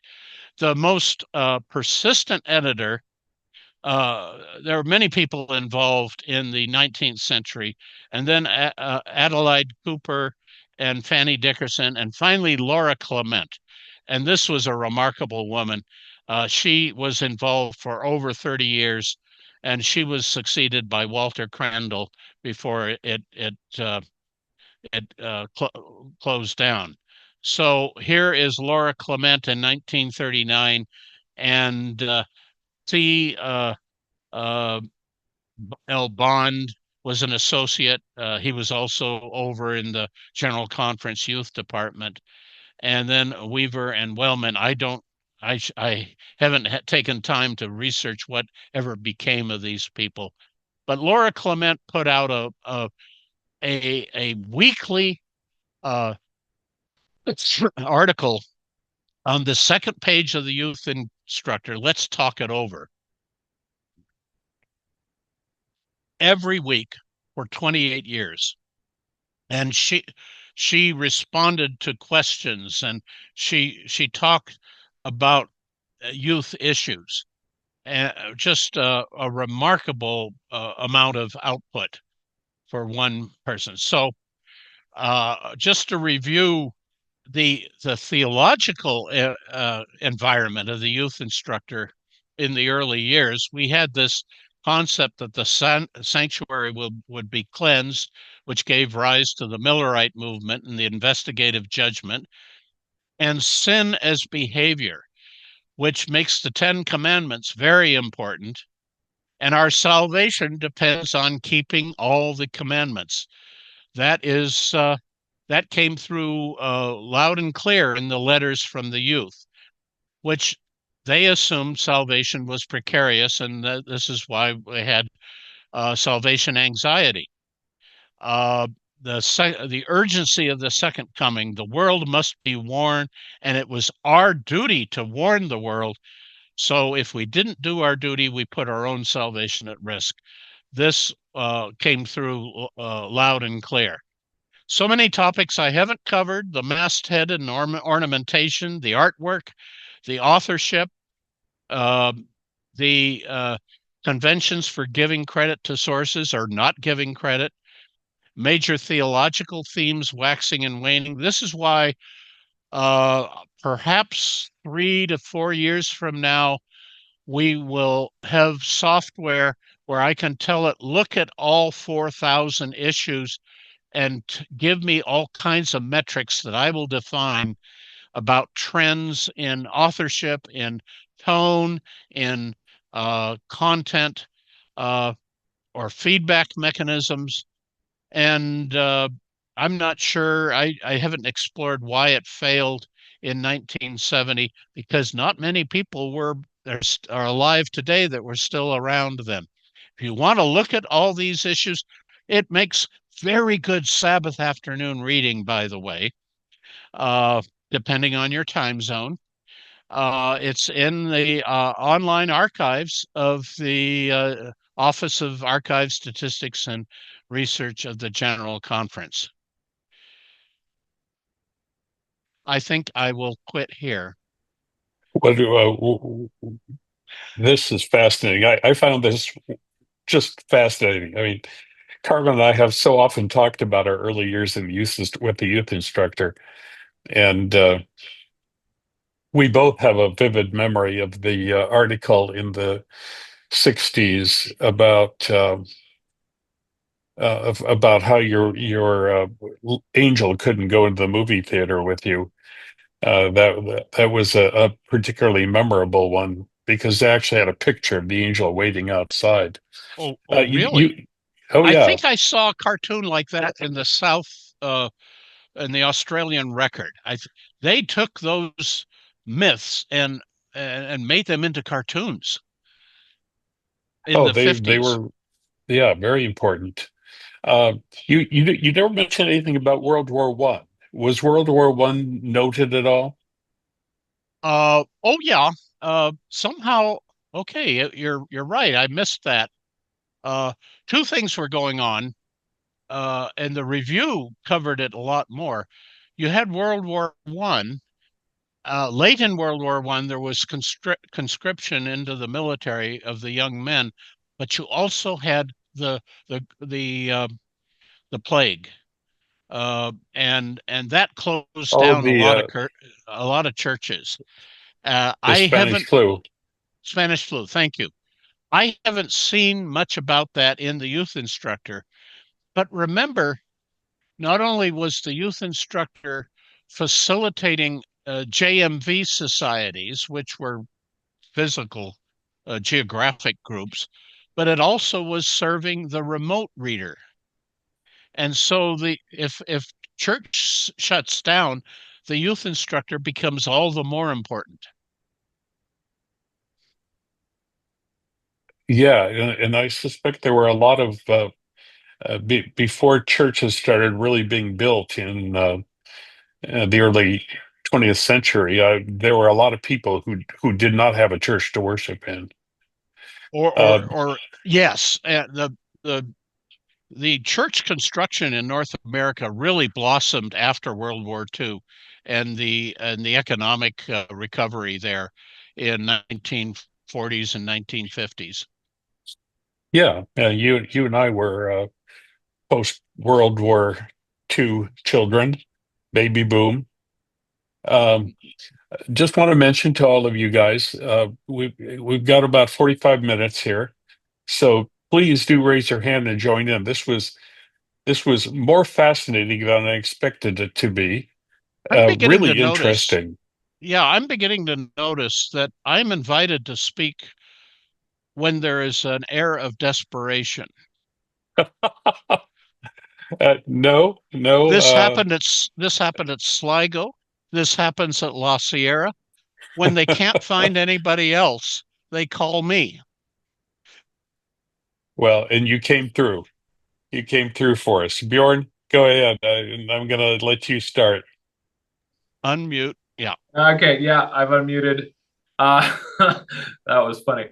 [SPEAKER 1] The most persistent editor, there were many people involved in the 19th century, and then Adelaide Cooper and Fanny Dickerson, and finally Laura Clement. And this was a remarkable woman. She was involved for over 30 years, and she was succeeded by Walter Crandall before closed down. So here is Laura Clement in 1939, and C. Uh, L. Bond was an associate. He was also over in the General Conference Youth Department. And then Weaver and Wellman. I haven't taken time to research whatever became of these people. But Laura Clement put out a weekly uh, article on the second page of the Youth Instructor. Let's talk it over. Every week for 28 years. And she responded to questions, and she talked about youth issues, and just a remarkable amount of output for one person. So just to review the theological environment of the youth instructor in the early years, we had this concept that the sanctuary would be cleansed, which gave rise to the Millerite movement and the investigative judgment, and sin as behavior, which makes the Ten Commandments very important. And our salvation depends on keeping all the commandments. That came through loud and clear in the letters from the youth, which they assumed salvation was precarious, and this is why we had salvation anxiety. Uh, the urgency of the second coming, the world must be warned, and it was our duty to warn the world. So if we didn't do our duty, we put our own salvation at risk. This came through loud and clear. So many topics I haven't covered: the masthead and ornamentation, the artwork, the authorship, uh, the conventions for giving credit to sources or not giving credit, major theological themes waxing and waning. This is why perhaps 3 to 4 years from now, we will have software where I can tell it, look at all 4,000 issues and give me all kinds of metrics that I will define about trends in authorship, in tone, in content, uh, or feedback mechanisms. And I'm not sure, I haven't explored why it failed in 1970, because not many people are alive today that were still around then. If you want to look at all these issues, it makes very good Sabbath afternoon reading, by the way, uh, depending on your time zone. It's in the online archives of the Office of Archive Statistics and Research of the General Conference. I think I will quit here.
[SPEAKER 2] This is fascinating. I found this just fascinating. I mean, Carmen and I have so often talked about our early years in the with the youth instructor, and we both have a vivid memory of the article in the '60s about how your angel couldn't go into the movie theater with you. That was a particularly memorable one because they actually had a picture of the angel waiting outside.
[SPEAKER 1] Oh, really?
[SPEAKER 2] Oh
[SPEAKER 1] I
[SPEAKER 2] yeah,
[SPEAKER 1] think I saw a cartoon like that in the South, in the Australian Record. They took those myths and made them into cartoons in
[SPEAKER 2] oh
[SPEAKER 1] the
[SPEAKER 2] they
[SPEAKER 1] 50s.
[SPEAKER 2] were, yeah, very important. Uh, you never mentioned anything about World War One. Was World War One noted at all?
[SPEAKER 1] Oh yeah. Somehow, okay, you're right. I missed that. Uh, Two things were going on, and the review covered it a lot more. You had World War One. Late in World War One, there was conscription into the military of the young men, but you also had the plague, and that closed
[SPEAKER 2] Oh,
[SPEAKER 1] down a lot of churches.
[SPEAKER 2] the
[SPEAKER 1] I
[SPEAKER 2] Spanish
[SPEAKER 1] haven't
[SPEAKER 2] flu.
[SPEAKER 1] Spanish flu. Thank you. I haven't seen much about that in the youth instructor, but remember, not only was the youth instructor facilitating JMV societies, which were physical geographic groups, but it also was serving the remote reader. And so the if church shuts down, the youth instructor becomes all the more important.
[SPEAKER 2] Yeah, and I suspect there were a lot of before churches started really being built in the early 20th century. There were a lot of people who did not have a church to worship in.
[SPEAKER 1] Or
[SPEAKER 2] Uh,
[SPEAKER 1] or or yes, the the church construction in North America really blossomed after World War II, and the economic recovery there in 1940s and 1950s.
[SPEAKER 2] Yeah, you and I were post World War II children, baby boom. Um, just want to mention to all of you guys, we've got about 45 minutes here, so please do raise your hand and join in. This was more fascinating than I expected it to be.
[SPEAKER 1] I'm beginning to
[SPEAKER 2] Really
[SPEAKER 1] notice,
[SPEAKER 2] interesting.
[SPEAKER 1] yeah, I'm beginning to notice that I'm invited to speak when there is an air of desperation.
[SPEAKER 2] No, no.
[SPEAKER 1] This happened at Sligo. This happens at La Sierra. When they can't find anybody else, they call me.
[SPEAKER 2] Well, and you came through. You came through for us. Bjorn, go ahead. I'm going to let you start.
[SPEAKER 1] Unmute. Yeah.
[SPEAKER 3] Okay, yeah, I've unmuted. That was funny.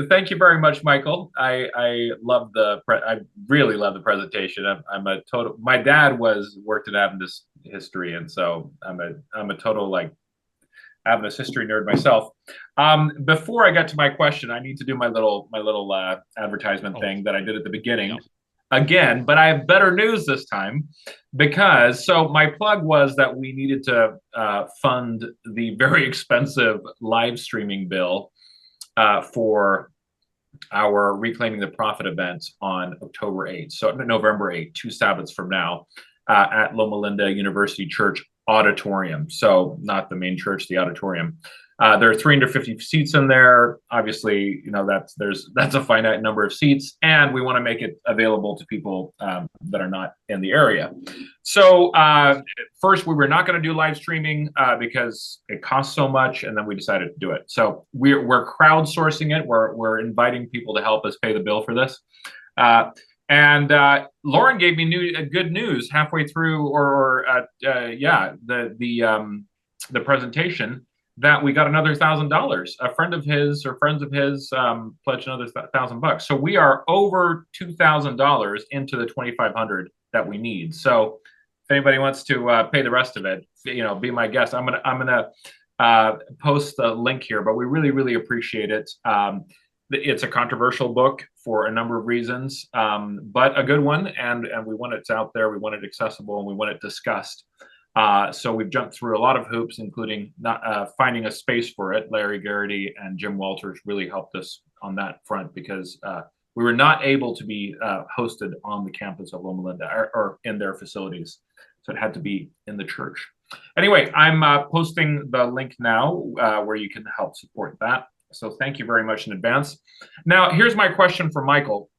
[SPEAKER 3] Thank you very much, Michael. I really love the presentation. I'm a total. My dad worked in Adventist history, and so I'm a total like Adventist history nerd myself. Before I get to my question, I need to do my little advertisement thing that I did at the beginning
[SPEAKER 1] Yeah.
[SPEAKER 3] again, but I have better news this time because so my plug was that we needed to fund the very expensive live streaming bill for our Reclaiming the Prophet event on October 8th, so November 8th, 2 Sabbaths from now, at Loma Linda University Church auditorium. So not the main church, the auditorium. There are 350 seats in there. Obviously, that's a finite number of seats, and we want to make it available to people that are not in the area. So first, we were not going to do live streaming because it costs so much, and then we decided to do it. So we're crowdsourcing it. We're inviting people to help us pay the bill for this. And Lauren gave me good news halfway through, the presentation that we got another $1,000. A friend of his or friends of his pledged another $1,000. So we are over $2,000 into the 2,500 that we need. So if anybody wants to pay the rest of it, be my guest. I'm gonna post the link here, but we really, really appreciate it. It's a controversial book for a number of reasons, but a good one, and we want it out there. We want it accessible, and we want it discussed. So we've jumped through a lot of hoops, including finding a space for it. Larry Garrity and Jim Walters really helped us on that front because we were not able to be hosted on the campus of Loma Linda or in their facilities. So it had to be in the church. Anyway, I'm posting the link now where you can help support that. So thank you very much in advance. Now, here's my question for Michael.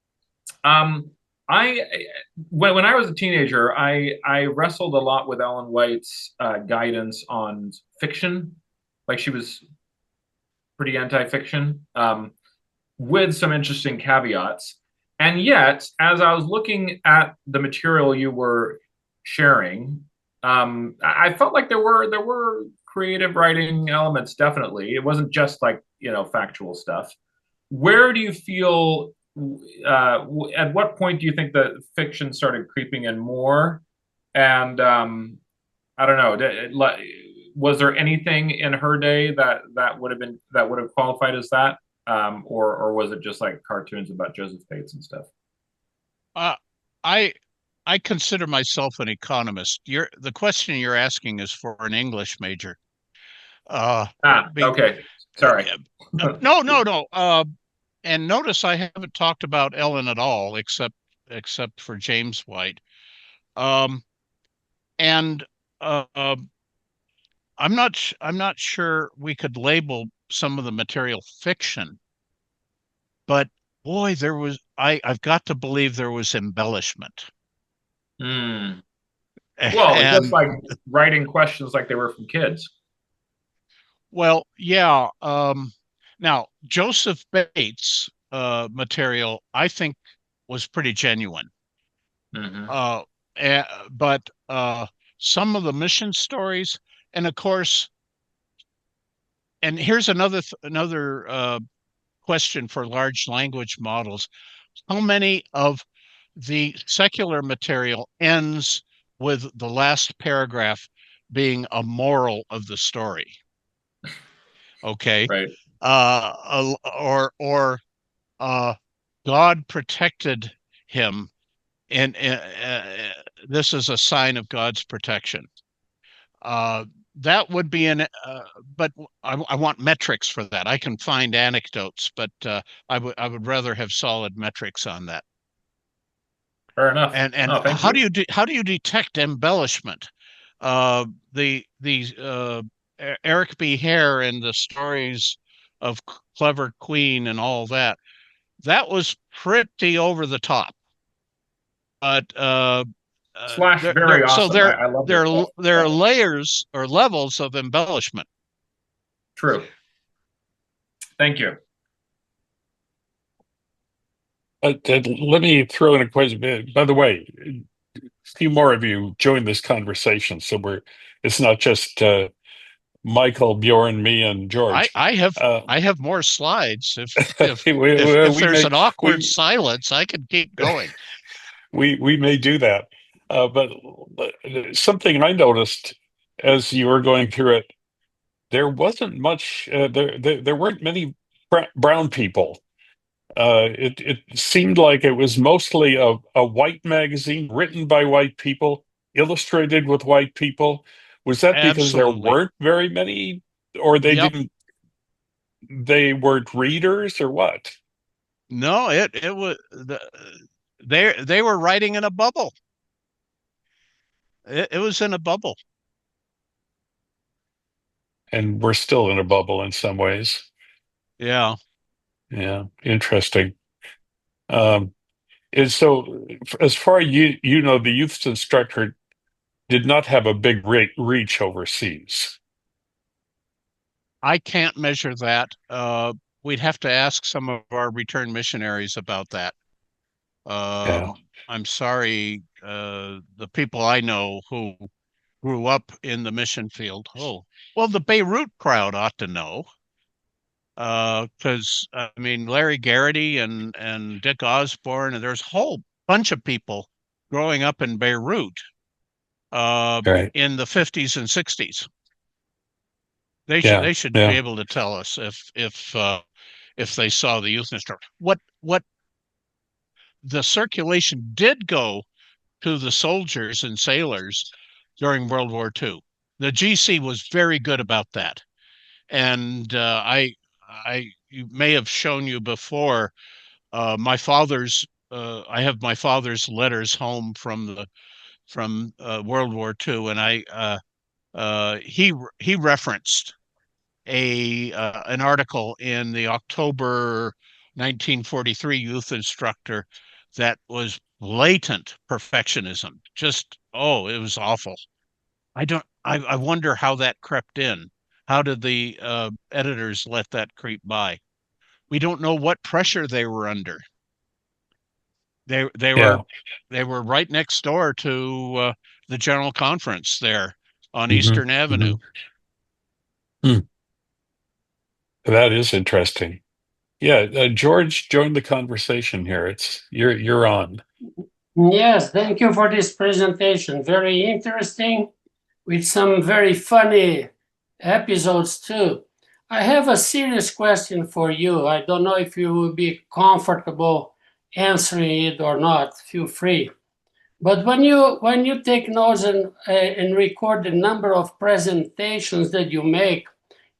[SPEAKER 3] When I was a teenager, I wrestled a lot with Ellen White's guidance on fiction. Like she was pretty anti-fiction, with some interesting caveats. And yet, as I was looking at the material you were sharing, I felt like there were creative writing elements. Definitely, it wasn't just like factual stuff. Where do you feel? At what point do you think the fiction started creeping in more? And I don't know. Was there anything in her day that would have qualified as that, or was it just like cartoons about Joseph Bates and stuff?
[SPEAKER 1] Uh, I I consider myself an economist. The question you're asking is for an English major. Uh, be,
[SPEAKER 3] Okay. Sorry.
[SPEAKER 1] no, no, no. And notice I haven't talked about Ellen at all, except for James White. Um, and uh, I'm not sure we could label some of the material fiction, but boy, I've got to believe there was embellishment.
[SPEAKER 3] Hmm. Well, it's just
[SPEAKER 1] And
[SPEAKER 3] like writing questions like they were from kids.
[SPEAKER 1] well, yeah. Now Joseph Bates material, I think, was pretty genuine.
[SPEAKER 3] Hmm.
[SPEAKER 1] Uh, but some of the mission stories, and of course, and here's another question for large language models: how many of the secular material ends with the last paragraph being a moral of the story. Okay.
[SPEAKER 3] Right.
[SPEAKER 1] Or God protected him, and this is a sign of God's protection. That would be but I want metrics for that. I can find anecdotes, but I would rather have solid metrics on that.
[SPEAKER 3] Fair enough.
[SPEAKER 1] And
[SPEAKER 3] Oh, thank
[SPEAKER 1] how
[SPEAKER 3] you.
[SPEAKER 1] do you detect embellishment? The Eric B. Hare and the stories of Clever Queen and all that, that was pretty over the top. But
[SPEAKER 3] Slash very
[SPEAKER 1] so
[SPEAKER 3] awesome. I love this stuff.
[SPEAKER 1] there are layers or levels of embellishment.
[SPEAKER 3] True. Thank you.
[SPEAKER 2] Let me throw in a question. By the way, a few more of you join this conversation, so it's not just Michael, Bjorn, me, and George.
[SPEAKER 1] I have more slides. If
[SPEAKER 2] we
[SPEAKER 1] there's
[SPEAKER 2] may
[SPEAKER 1] an awkward silence, I can keep going.
[SPEAKER 2] we may do that. But something I noticed as you were going through it, there wasn't much. There weren't many brown people. It seemed like it was mostly a white magazine written by white people, illustrated with white people. Was that because there
[SPEAKER 1] Absolutely.
[SPEAKER 2] weren't very many, or
[SPEAKER 1] Yep.
[SPEAKER 2] they weren't readers, or what?
[SPEAKER 1] No, it was they were writing in a bubble. It was in a bubble.
[SPEAKER 2] And we're still in a bubble in some ways.
[SPEAKER 1] Yeah.
[SPEAKER 2] Yeah, interesting. And so, as far as you know, the youth instructor did not have a big reach overseas.
[SPEAKER 1] I can't measure that. We'd have to ask some of our return missionaries about that.
[SPEAKER 2] Yeah,
[SPEAKER 1] I'm sorry, the people I know who grew up in the mission field. Oh, well, the Beirut crowd ought to know, because I mean Larry Garrity and Dick Osborne, and there's a whole bunch of people growing up in Beirut
[SPEAKER 2] right.
[SPEAKER 1] in the 50s and 60s.
[SPEAKER 2] Yeah,
[SPEAKER 1] They should be
[SPEAKER 2] yeah,
[SPEAKER 1] able to tell us if they saw the youth instructor. What the circulation did go to the soldiers and sailors during World War II. The GC was very good about that, and I may have shown you before. My father's I have my father's letters home from World War II, and he referenced an article in the October 1943 Youth Instructor that was blatant perfectionism. Just it was awful. I wonder how that crept in. How did the editors let that creep by? We don't know what pressure they were under. They they
[SPEAKER 2] yeah.
[SPEAKER 1] were they were right next door to the General Conference there on
[SPEAKER 2] Hmm.
[SPEAKER 1] Eastern Avenue.
[SPEAKER 2] Hmm. Hmm. That is interesting. Yeah, George joined the conversation here. You're on.
[SPEAKER 4] Yes, thank you for this presentation. Very interesting, with some very funny episodes too. I have a serious question for you. I don't know if you will be comfortable answering it or not. Feel free. But when you take notes and record the number of presentations that you make,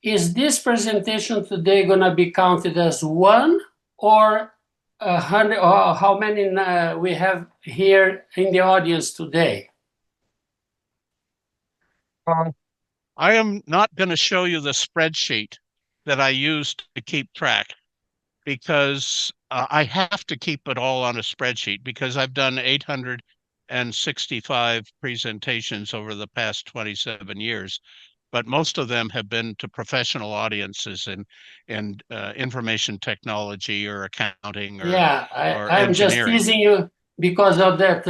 [SPEAKER 4] is this presentation today going to be counted as one, or 100? Or how many we have here in the audience today?
[SPEAKER 1] I am not going to show you the spreadsheet that I used to keep track, because I have to keep it all on a spreadsheet, because I've done 865 presentations over the past 27 years, but most of them have been to professional audiences in information technology or accounting
[SPEAKER 4] Yeah,
[SPEAKER 1] or
[SPEAKER 4] I'm just
[SPEAKER 1] engineering.
[SPEAKER 4] teasing you because of that.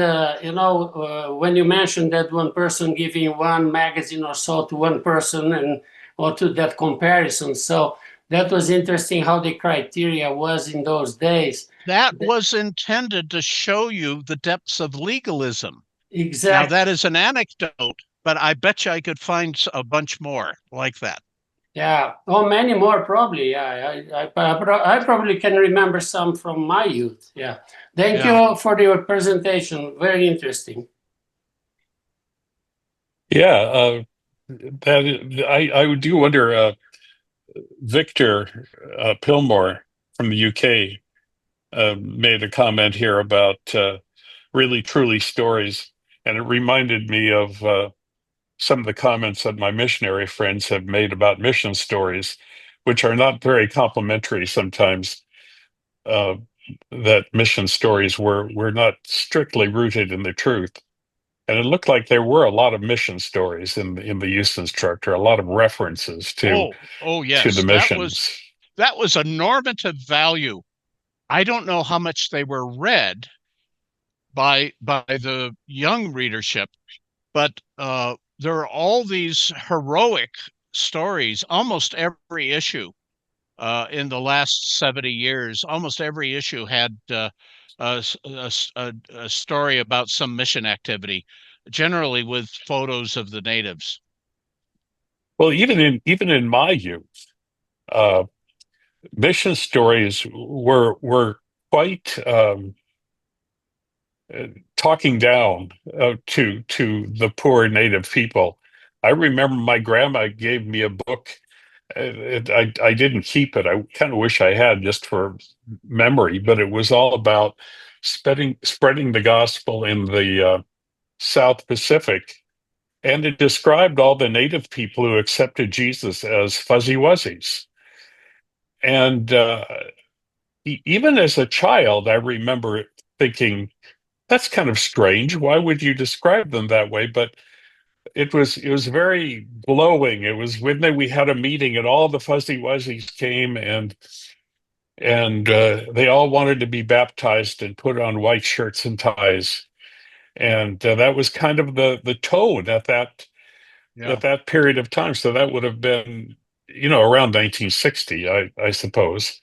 [SPEAKER 4] When you mentioned that one person giving one magazine or so to one person, and or to that comparison, so that was interesting how the criteria was in those days.
[SPEAKER 1] That was intended to show you the depths of legalism. Now,
[SPEAKER 4] Exactly.
[SPEAKER 1] that is an anecdote, but I bet you I could find a bunch more like that.
[SPEAKER 4] Yeah. Oh, many more probably. Yeah. I probably can remember some from my youth. Yeah. Thank you for your presentation. Very interesting.
[SPEAKER 2] Yeah, I do wonder. Victor Pillmore from the UK made a comment here about really truly stories, and it reminded me of some of the comments that my missionary friends have made about mission stories, which are not very complimentary sometimes. That mission stories were not strictly rooted in the truth. And it looked like there were a lot of mission stories in the youth instructor, a lot of references to the
[SPEAKER 1] Yes,
[SPEAKER 2] missions.
[SPEAKER 1] that was a normative value. I don't know how much they were read by the young readership, but there are all these heroic stories. Almost every issue in the last 70 years, almost every issue had a story about some mission activity, generally with photos of the natives.
[SPEAKER 2] Well, even in my youth, uh, mission stories were quite talking down to the poor native people. I remember my grandma gave me a book. I didn't keep it. I kind of wish I had, just for memory, but it was all about spreading the gospel in the South Pacific. And it described all the native people who accepted Jesus as fuzzy wuzzies. And even as a child, I remember thinking, that's kind of strange. Why would you describe them that way? But it was very glowing. It was when we had a meeting and all the fuzzy wuzzies came, and they all wanted to be baptized and put on white shirts and ties. And that was kind of the tone at that period of time. So that would have been, around 1960, I suppose.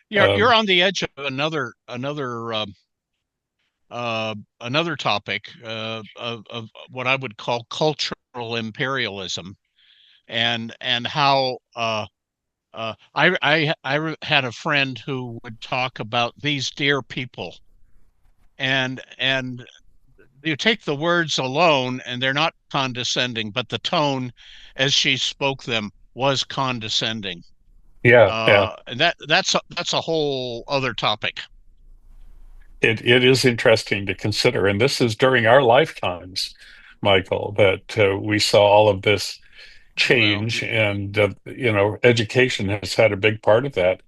[SPEAKER 1] You're on the edge of another topic of what I would call cultural imperialism, and how I had a friend who would talk about these dear people, and you take the words alone and they're not condescending, but the tone as she spoke them was condescending.
[SPEAKER 2] Yeah.
[SPEAKER 1] And that's a whole other topic.
[SPEAKER 2] It is interesting to consider, and this is during our lifetimes, Michael, that we saw all of this
[SPEAKER 1] Well,
[SPEAKER 2] change, and education has had a big part of that.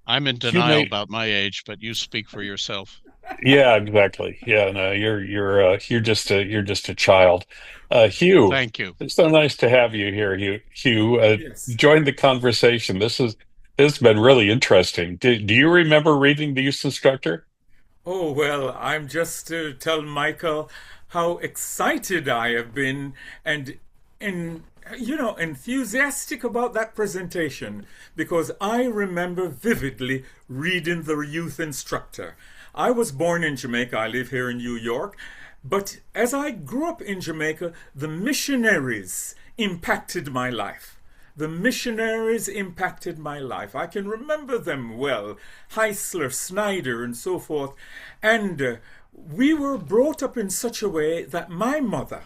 [SPEAKER 1] I'm in
[SPEAKER 2] Hugh
[SPEAKER 1] denial
[SPEAKER 2] may,
[SPEAKER 1] about my age, but you speak for yourself.
[SPEAKER 2] yeah, exactly. Yeah, no, you're just a child. Hugh,
[SPEAKER 1] Thank you.
[SPEAKER 2] it's so nice to have you here. Hugh,
[SPEAKER 5] Yes.
[SPEAKER 2] join the conversation. This has been really interesting. Do you remember reading The Youth Instructor?
[SPEAKER 5] Oh, well, I'm just to tell Michael how excited I have been and in enthusiastic about that presentation because I remember vividly reading The Youth Instructor. I was born in Jamaica. I live here in New York. But as I grew up in Jamaica, the missionaries impacted my life. The missionaries impacted my life. I can remember them well. Heisler, Snyder, and so forth. And we were brought up in such a way that my mother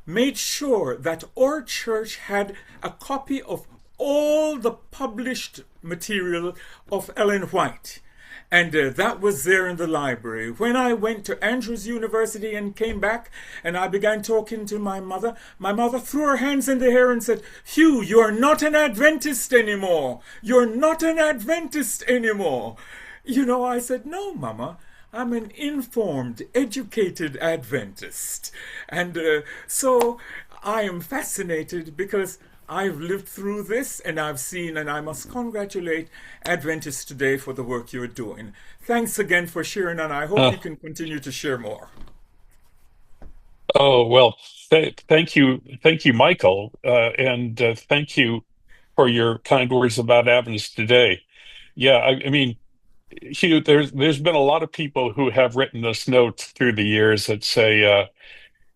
[SPEAKER 5] made sure that our church had a copy of all the published material of Ellen White. And that was there in the library. When I went to Andrews University and came back and I began talking to my mother threw her hands in the air and said, Hugh, you're not an Adventist anymore. You're not an Adventist anymore. I said, no, Mama, I'm an informed, educated Adventist. And so I am fascinated because I've lived through this and I've seen, and I must congratulate Adventists today for the work you're doing. Thanks again for sharing, and I hope you can continue to share more.
[SPEAKER 2] Oh, well, thank you, Michael, and thank you for your kind words about Adventist today. Yeah, I mean, Hugh, there's been a lot of people who have written us notes through the years that say,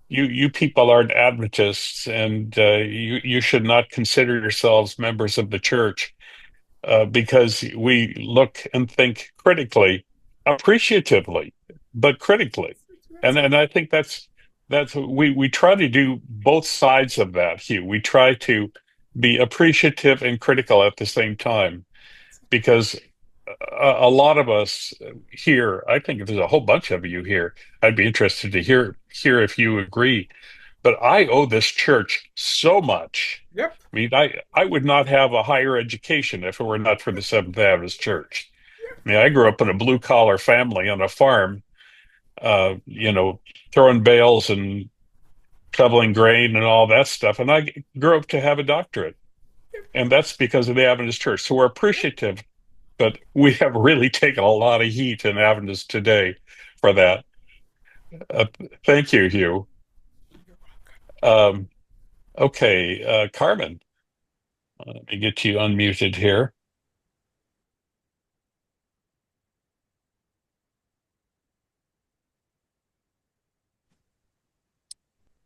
[SPEAKER 2] you people aren't Adventists, and you should not consider yourselves members of the church because we look and think critically, appreciatively, but critically. And I think that's we try to do both sides of that, Hugh. We try to be appreciative and critical at the same time because a lot of us here, I think there's a whole bunch of you here. I'd be interested to hear if you agree. But I owe this church so much.
[SPEAKER 5] Yep.
[SPEAKER 2] I mean, I would not have a higher education if it were not for the Seventh Adventist Church. I mean, I grew up in a blue collar family on a farm, you know, throwing bales and shoveling grain and all that stuff. And I grew up to have a doctorate. And that's because of the Adventist Church. So we're appreciative, but we have really taken a lot of heat in Adventist today for that. Thank you, Hugh. Okay, Carmen, let me get you unmuted here.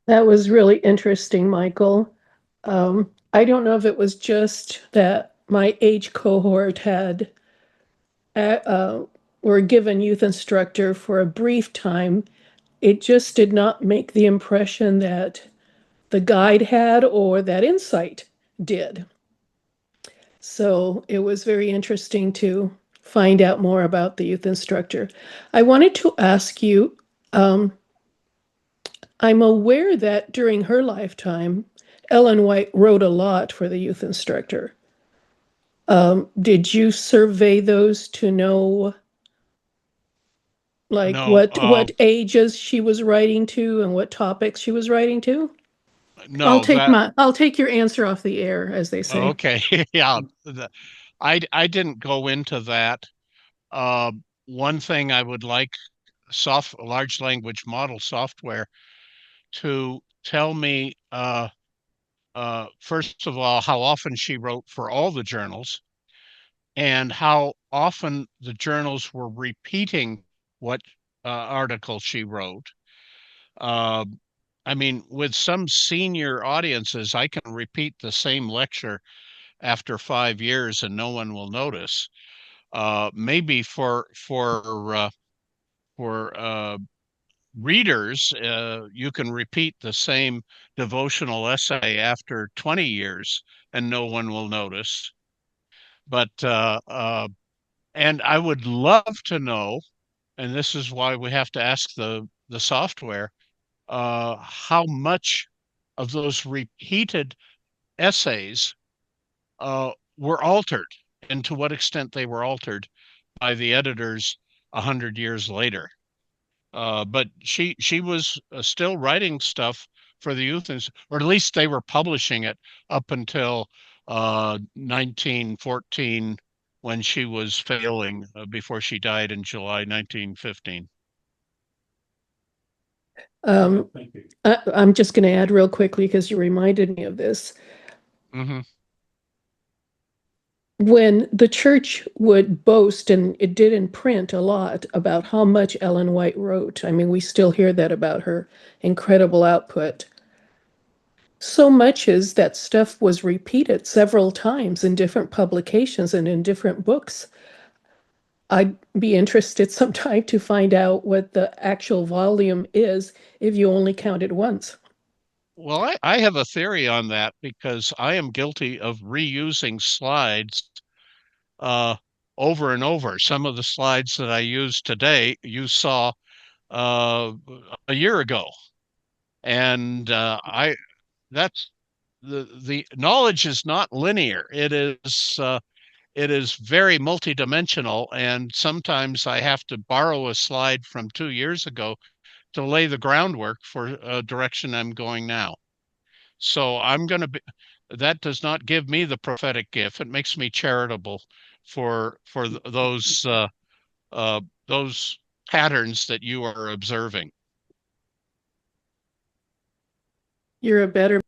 [SPEAKER 6] That was really interesting, Michael. I don't know if it was just that my age cohort had were given youth instructor for a brief time. It just did not make the impression that the guide had or that Insight did. So it was very interesting to find out more about the youth instructor. I wanted to ask you, I'm aware that during her lifetime, Ellen White wrote a lot for the youth instructor. Did you survey those to know like
[SPEAKER 1] No,
[SPEAKER 6] what ages she was writing to and what topics she was writing to?
[SPEAKER 1] no, that
[SPEAKER 6] I'll take your answer off the air, as they say.
[SPEAKER 1] okay. Yeah, I didn't go into that. Uh, One thing I would like large language model software to tell me, first of all, how often she wrote for all the journals and how often the journals were repeating what article she wrote. Uh, I mean, with some senior audiences, I can repeat the same lecture after 5 years and no one will notice. Maybe for readers, you can repeat the same devotional essay after 20 years and no one will notice. But and I would love to know, and this is why we have to ask the software, how much of those repeated essays were altered, and to what extent they were altered by the editors 100 years later. But she was still writing stuff for the youth, or at least they were publishing it up until 1914 when she was failing before she died in July 1915.
[SPEAKER 6] I'm just going to add real quickly because you reminded me of this.
[SPEAKER 1] Mm-hmm.
[SPEAKER 6] When the church would boast, and it did in print a lot, about how much Ellen White wrote. I mean, we still hear that about her incredible output. So much as that stuff was repeated several times in different publications and in different books. I'd be interested sometime to find out what the actual volume is if you only count it once.
[SPEAKER 1] Well, I have a theory on that because I am guilty of reusing slides uh, over and over. Some of the slides that I use today, you saw uh, a year ago, and I that's the knowledge is not linear. It is very multidimensional, and sometimes I have to borrow a slide from 2 years ago to lay the groundwork for a direction I'm going now. So I'm going to be, that does not give me the prophetic gift. It makes me charitable for those patterns that you are observing.
[SPEAKER 6] You're a better.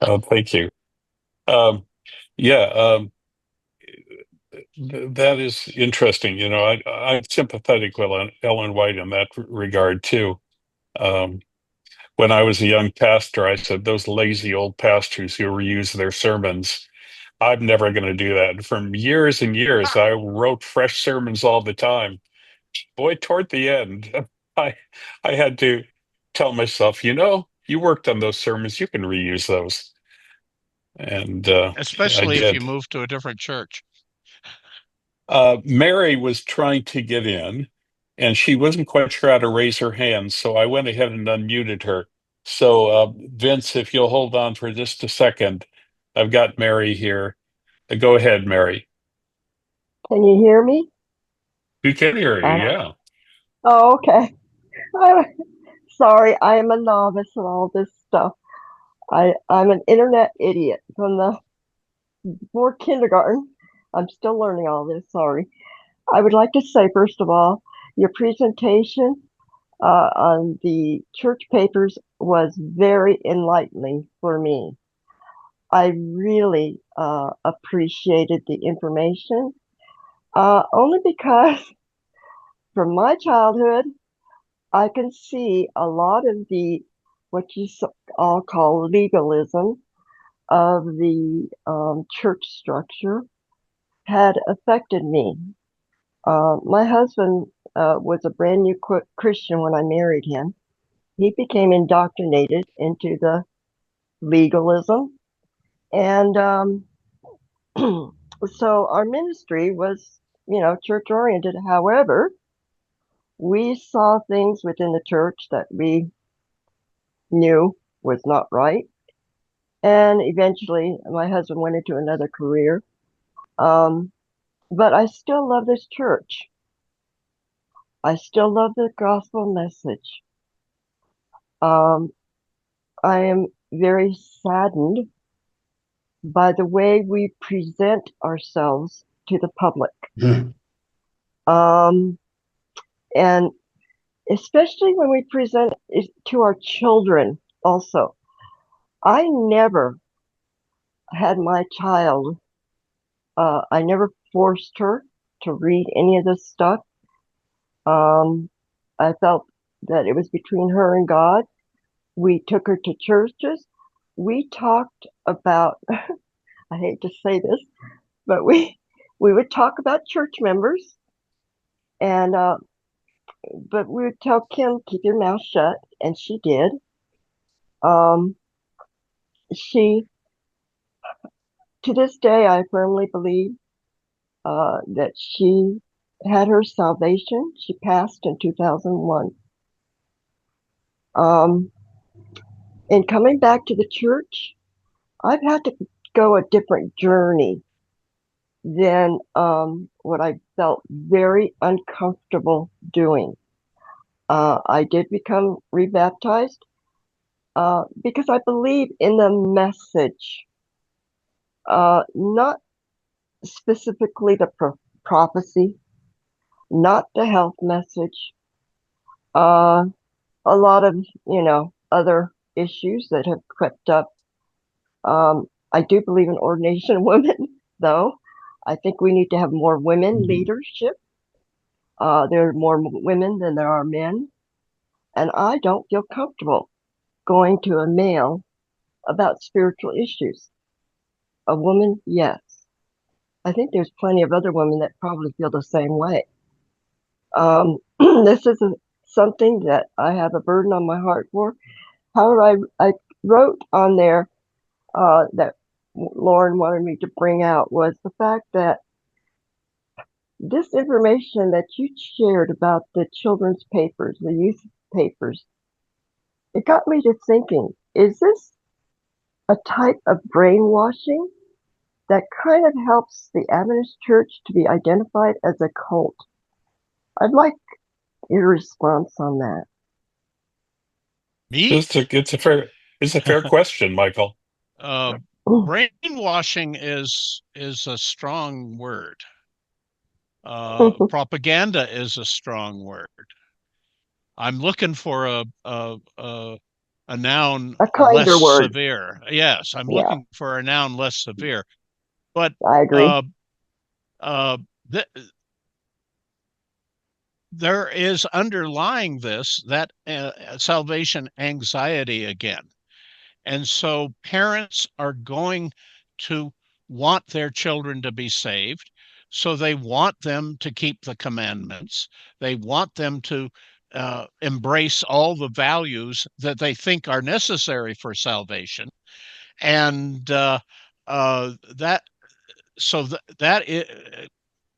[SPEAKER 2] Thank you. Um, yeah, That is interesting. I'm sympathetic with Ellen White in that regard too. Um, when I was a young pastor, I said, those lazy old pastors who reuse their sermons, I'm never going to do that. And for years and years, I wrote fresh sermons all the time. Boy, toward the end, I I had to tell myself, you worked on those sermons, you can reuse those. And I
[SPEAKER 1] Especially if you
[SPEAKER 2] did.
[SPEAKER 1] move to a different church.
[SPEAKER 2] Mary was trying to get in, and she wasn't quite sure how to raise her hand, so I went ahead and unmuted her. So, Vince, if you'll hold on for just a second, I've got Mary here. Go ahead, Mary.
[SPEAKER 7] Can you hear me?
[SPEAKER 2] We can hear you, yeah.
[SPEAKER 7] Oh, okay. Sorry, I am a novice in all this stuff. I'm an internet idiot from the before kindergarten. I'm still learning all this. Sorry. I would like to say, first of all, your presentation on the church papers was very enlightening for me. I really appreciated the information, only because from my childhood, I can see a lot of the what you all call legalism of the church structure had affected me. My husband was a brand new Christian when I married him. He became indoctrinated into the legalism, and so our ministry was, church oriented. However, we saw things within the church that we knew was not right. And eventually, my husband went into another career. But I still love this church. I still love the gospel message. I am very saddened by the way we present ourselves to the public. And especially when we present it to our children also. I never had my child, I never forced her to read any of this stuff. I felt that it was between her and God. We took her to churches. We talked about, I hate to say this, but we would talk about church members, and but we would tell Kim, keep your mouth shut, and she did. She, to this day, I firmly believe that she had her salvation. She passed in 2001. And coming back to the church, I've had to go a different journey than what I felt very uncomfortable doing. I did become rebaptized because I believe in the message, not specifically the prophecy, not the health message, a lot of, other issues that have crept up. I do believe in ordination of women, though. I think we need to have more women leadership. There are more women than there are men. And I don't feel comfortable going to a male about spiritual issues. A woman, yes. I think there's plenty of other women that probably feel the same way. This is something that I have a burden on my heart for. However, I wrote on there that Lauren wanted me to bring out was the fact that this information that you shared about the children's papers, the youth papers, it got me to thinking, is this a type of brainwashing that kind of helps the Adventist church to be identified as a cult? I'd like your response on that.
[SPEAKER 1] Me?
[SPEAKER 2] It's a fair question, Michael.
[SPEAKER 1] Brainwashing is a strong word. Propaganda is a strong word. I'm looking for a noun
[SPEAKER 7] A kinder
[SPEAKER 1] less
[SPEAKER 7] word.
[SPEAKER 1] severe. Yes, I'm
[SPEAKER 7] Yeah.
[SPEAKER 1] looking for a noun less severe. But
[SPEAKER 7] I agree.
[SPEAKER 1] uh, th- there is underlying this that salvation anxiety again. And so parents are going to want their children to be saved. So they want them to keep the commandments. They want them to embrace all the values that they think are necessary for salvation. And that so that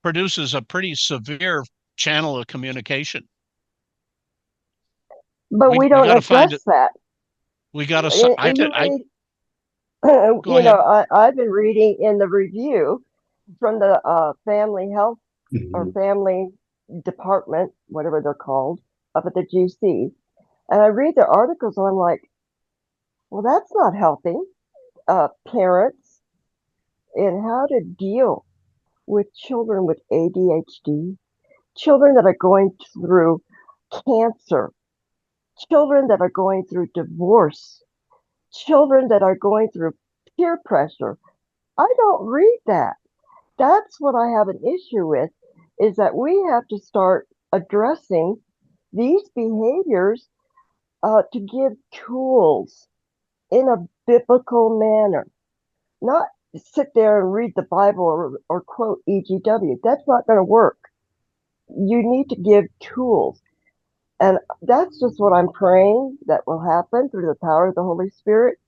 [SPEAKER 1] produces a pretty severe channel of communication.
[SPEAKER 7] But we
[SPEAKER 1] We
[SPEAKER 7] don't
[SPEAKER 1] got to find it.
[SPEAKER 7] address that.
[SPEAKER 1] We got to.
[SPEAKER 7] You read,
[SPEAKER 1] Go ahead.
[SPEAKER 7] I've been reading in the review from the family health or family department, whatever they're called, up at the GC. And I read their articles and I'm like, well, that's not helping parents in how to deal with children with ADHD, children that are going through cancer, children that are going through divorce, children that are going through peer pressure. I don't read that. That's what I have an issue with, is that we have to start addressing these behaviors to give tools in a biblical manner, not sit there and read the Bible or quote EGW. That's not going to work. You need to give tools. And that's just what I'm praying that will happen through the power of the Holy Spirit,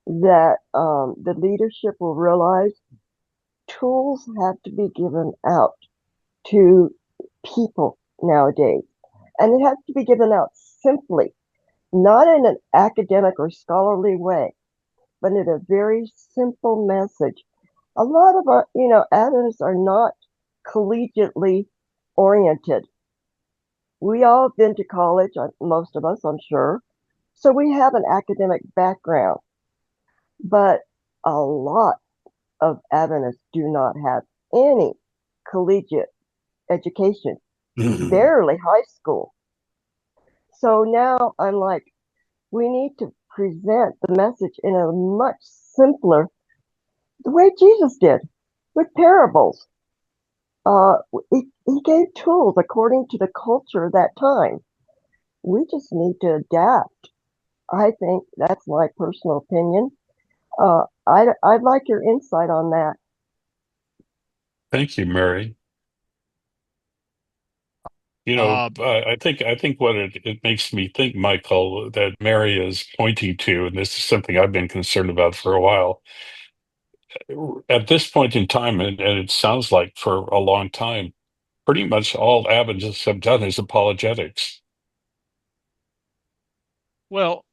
[SPEAKER 7] that the leadership will realize tools have to be given out to people nowadays. And it has to be given out simply, not in an academic or scholarly way, but in a very simple message. A lot of our, Adventists are not collegiately oriented. We all have been to college, most of us, I'm sure. So we have an academic background, but a lot of Adventists do not have any collegiate education, barely high school. So now I'm like, we need to present the message in a much simpler, the way Jesus did, with parables. He gave tools according to the culture of that time. We just need to adapt. I think that's my personal opinion. I'd like your insight on that.
[SPEAKER 2] Thank you, Mary. I think what it makes me think, Michael, that Mary is pointing to, and this is something I've been concerned about for a while. At this point in time, and it sounds like for a long time, pretty much all Adventists have done is apologetics.
[SPEAKER 1] Well,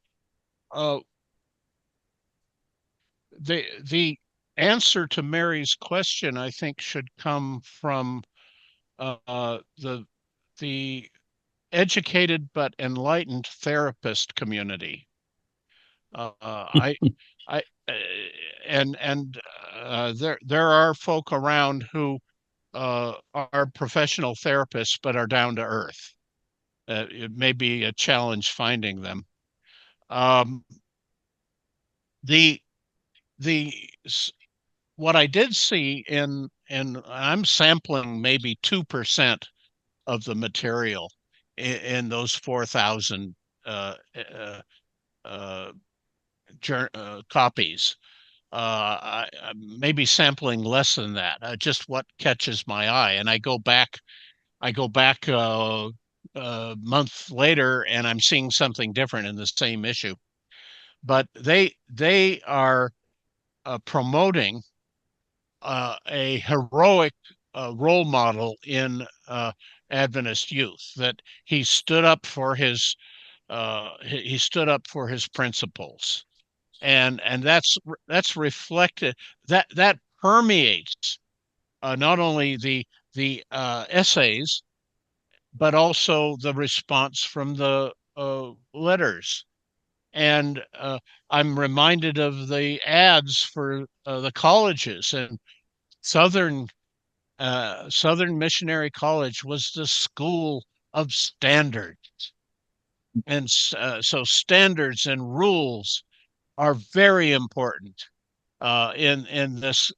[SPEAKER 1] the answer to Mary's question, I think, should come from the educated but enlightened therapist community. I and there are folk around who are professional therapists but are down to earth. It may be a challenge finding them. Um, the the what I did see in I'm sampling maybe 2% of the material in those 4,000 uh, uh, uh, copies. I maybe sampling less than that. Just what catches my eye, and I go back a month later, and I'm seeing something different in the same issue. But they are promoting a heroic role model in Adventist youth, that he stood up for he stood up for his principles, and that's reflected, that permeates not only the essays but also the response from the letters. And I'm reminded of the ads for the colleges, and Southern Southern Missionary College was the school of standards, and so standards and rules are very important in this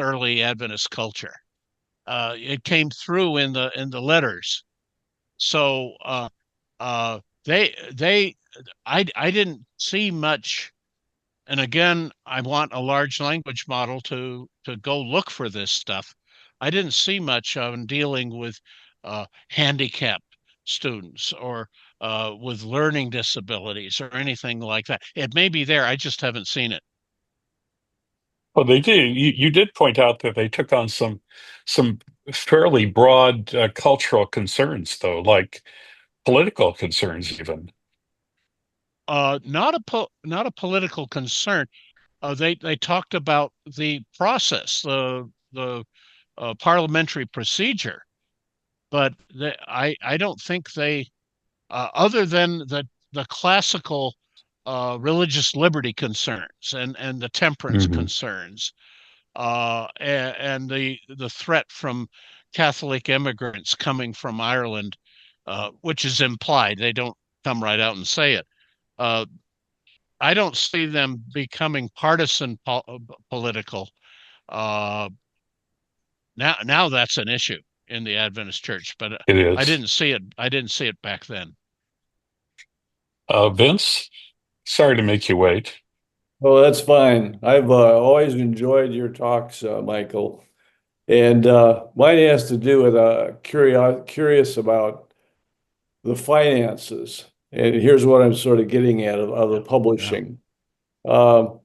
[SPEAKER 1] early Adventist culture. it came through in the letters. So they I didn't see much. And again, I want a large language model to go look for this stuff. I didn't see much on dealing with handicapped students or with learning disabilities or anything like that. It may be there. I just haven't seen it.
[SPEAKER 2] Well, they did. You did point out that they took on some fairly broad cultural concerns, though, like political concerns, even.
[SPEAKER 1] Not a political concern. They talked about the process, the parliamentary procedure, but I don't think they, other than the classical religious liberty concerns and the temperance
[SPEAKER 2] Hmm.
[SPEAKER 1] concerns, and the threat from Catholic immigrants coming from Ireland, which is implied. They don't come right out and say it. Uh, I don't see them becoming partisan political. Uh, now that's an issue in the Adventist church, but
[SPEAKER 2] It
[SPEAKER 1] I
[SPEAKER 2] is.
[SPEAKER 1] didn't see it. I didn't see it back then.
[SPEAKER 2] Vince, sorry to make you wait.
[SPEAKER 8] Oh, that's fine. I've always enjoyed your talks, Michael. And mine has to do with curious about the finances. And here's what I'm sort of getting at of the
[SPEAKER 1] Yeah.
[SPEAKER 8] publishing. Um,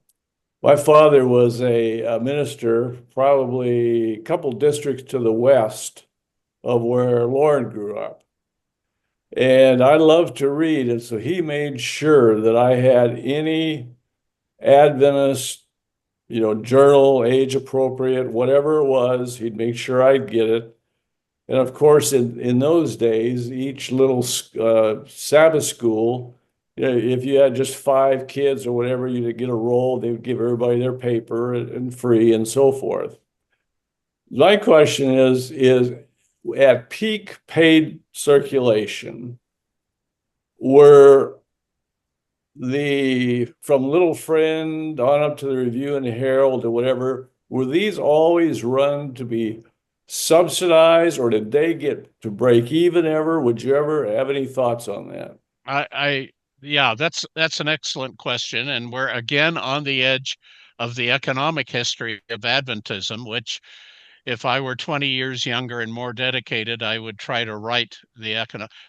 [SPEAKER 8] my father was a minister, probably a couple districts to the west of where Lauren grew up. And I love to read, and so he made sure that I had any Adventist, journal, age appropriate, whatever it was, he'd make sure I'd get it. And of course, in those days, each little Sabbath school, if you had just 5 kids or whatever, you'd get a roll. They would give everybody their paper and free and so forth. My question is at peak paid circulation, were from Little Friend on up to the Review and the Herald or whatever, were these always run to be subsidized, or did they get to break even ever? Would you ever have any thoughts on that?
[SPEAKER 1] Yeah, that's an excellent question, and we're again on the edge of the economic history of Adventism, which, if I were 20 years younger and more dedicated, I would try to write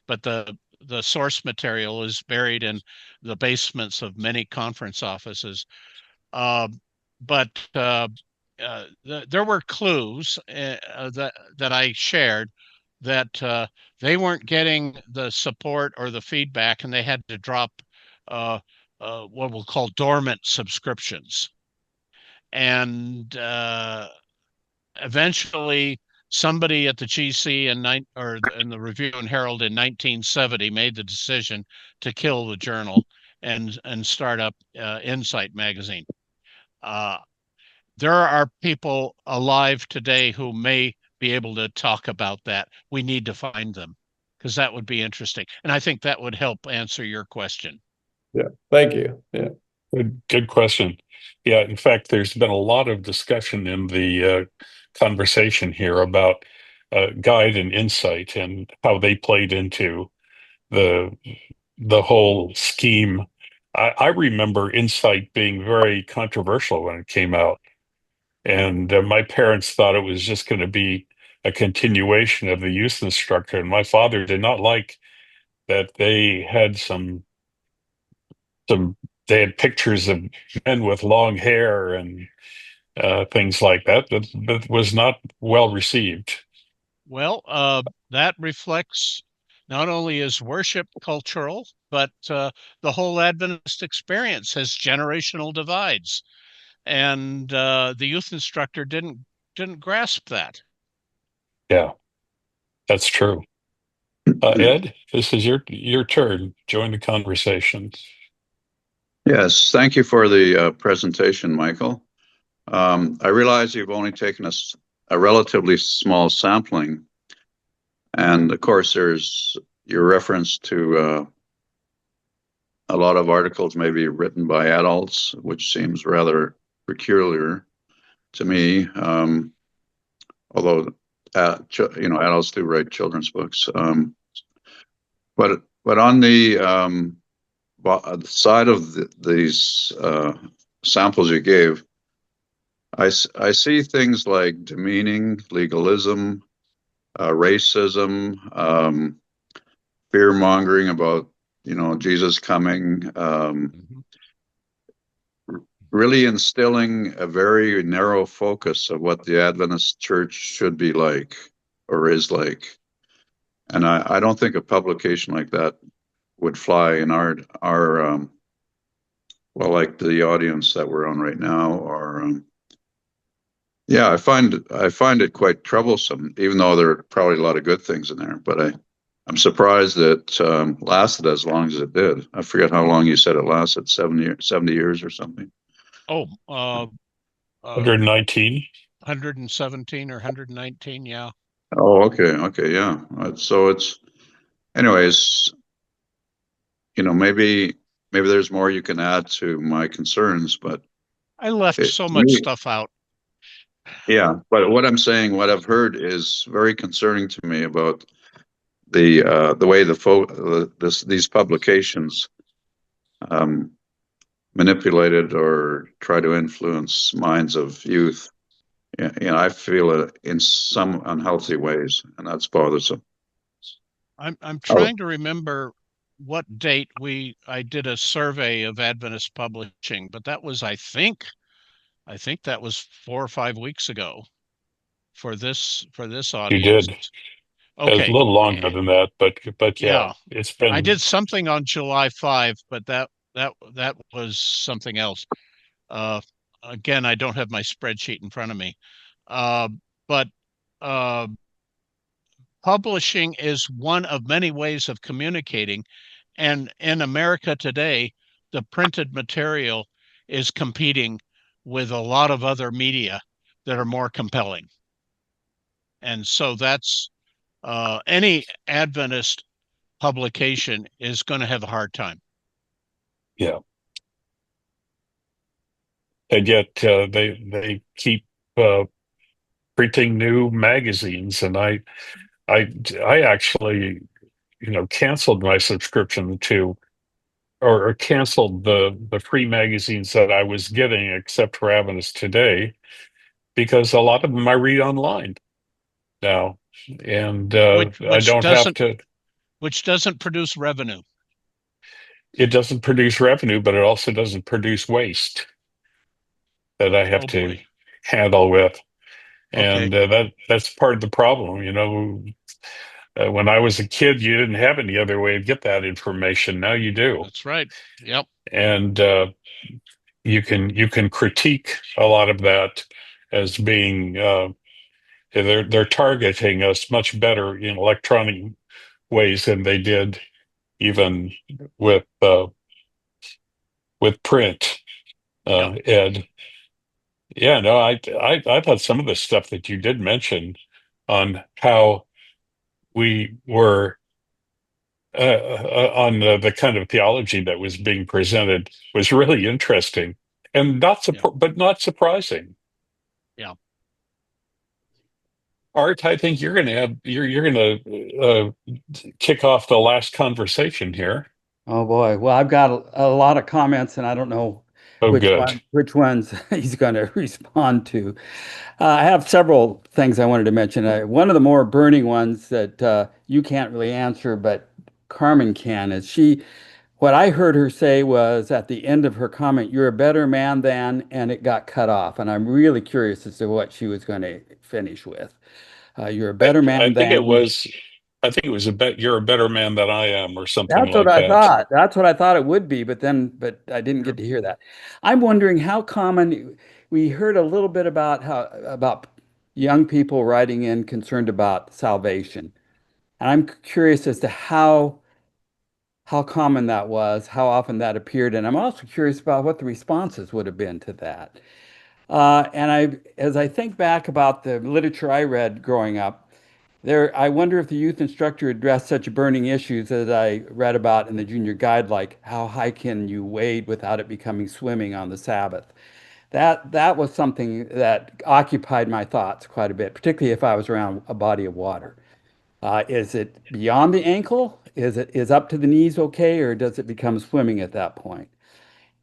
[SPEAKER 1] but the source material is buried in the basements of many conference offices. Uh, but there were clues that I shared that they weren't getting the support or the feedback, and they had to drop uh, what we'll call dormant subscriptions. And eventually, somebody at the GC in the Review and Herald in 1970 made the decision to kill the journal and start up Insight magazine. There are people alive today who may be able to talk about that. We need to find them because that would be interesting. And I think that would help answer your question.
[SPEAKER 8] Yeah, thank you. Yeah.
[SPEAKER 2] Good question. Yeah, in fact, there's been a lot of discussion in the conversation here about Guide and Insight and how they played into the the whole scheme. I remember Insight being very controversial when it came out, and my parents thought it was just going to be a continuation of the youth instructor, and my father did not like that they had some they had pictures of men with long hair and things like that. That was not well received.
[SPEAKER 1] Well, that reflects not only is worship cultural, but the whole Adventist experience has generational divides, and the youth instructor didn't grasp that.
[SPEAKER 2] Yeah, that's true. Ed, this is your turn. Join the conversation.
[SPEAKER 9] Yes, thank you for the presentation, Michael. I realize you've only taken a relatively small sampling, and of course there's your reference to a lot of articles maybe written by adults, which seems rather peculiar to me, although adults do write children's books. But on the side of these samples you gave, I see things like demeaning, legalism, racism, fear mongering about Jesus coming, really instilling a very narrow focus of what the Adventist church should be like or is like. And I don't think a publication like that would fly in our well, like the audience that we're on right now, or yeah, I find it quite troublesome, even though there are probably a lot of good things in there. But I'm surprised it lasted as long as it did. I forget how long you said it lasted, 70 years or something.
[SPEAKER 1] Oh,
[SPEAKER 2] 119.
[SPEAKER 1] 117 or 119, yeah.
[SPEAKER 9] Oh, okay, yeah. So it's, anyways, maybe there's more you can add to my concerns, but
[SPEAKER 1] I left so much stuff out.
[SPEAKER 9] Yeah, but what I'm saying, what I've heard is very concerning to me about the way these publications manipulated or try to influence minds of youth. I feel it in some unhealthy ways, and that's bothersome.
[SPEAKER 1] I'm trying to remember what date I did a survey of Adventist publishing, but that was, I think that was 4 or 5 weeks ago for this audience.
[SPEAKER 2] You did.
[SPEAKER 1] Okay.
[SPEAKER 2] It was a little longer than that, but yeah, it's been.
[SPEAKER 1] I did something on July 5, but that was something else. Again, I don't have my spreadsheet in front of me. But publishing is one of many ways of communicating. And in America today, the printed material is competing with a lot of other media that are more compelling. And so that's any Adventist publication is going to have a hard time.
[SPEAKER 2] Yeah. And yet they keep printing new magazines, and I actually canceled my subscription to, or canceled the free magazines that I was getting, except for Adventist Today, because a lot of them I read online now, and I don't have to.
[SPEAKER 1] Which doesn't produce revenue.
[SPEAKER 2] It doesn't produce revenue, but it also doesn't produce waste that I have to handle with. And that's part of the problem. When I was a kid, you didn't have any other way to get that information. Now you do.
[SPEAKER 1] That's right. Yep.
[SPEAKER 2] And you can critique a lot of that as being they're targeting us much better in electronic ways than they did even with print. Ed. Yeah, no, I thought some of the stuff that you did mention on how we were on the kind of theology that was being presented was really interesting and but not surprising.
[SPEAKER 1] Yeah.
[SPEAKER 2] Art, I think you're going to kick off the last conversation here.
[SPEAKER 10] Oh boy. Well, I've got a lot of comments, and I don't know which ones he's going to respond to. I have several things I wanted to mention. One of the more burning ones that you can't really answer, but Carmen can, is what I heard her say was at the end of her comment, "You're a better man than," and it got cut off. And I'm really curious as to what she was going to finish with. You're a better man than.
[SPEAKER 2] I think it was you're a better man than I am, or something like that.
[SPEAKER 10] That's what I thought. That's what I thought it would be, but I didn't get to hear that. I'm wondering how common. We heard a little bit about young people writing in concerned about salvation, and I'm curious as to how common that was, how often that appeared, and I'm also curious about what the responses would have been to that. As I think back about the literature I read growing up, I wonder if the youth instructor addressed such burning issues as I read about in the junior guide, like how high can you wade without it becoming swimming on the Sabbath? That was something that occupied my thoughts quite a bit, particularly if I was around a body of water. Is it beyond the ankle? Is up to the knees okay, or does it become swimming at that point?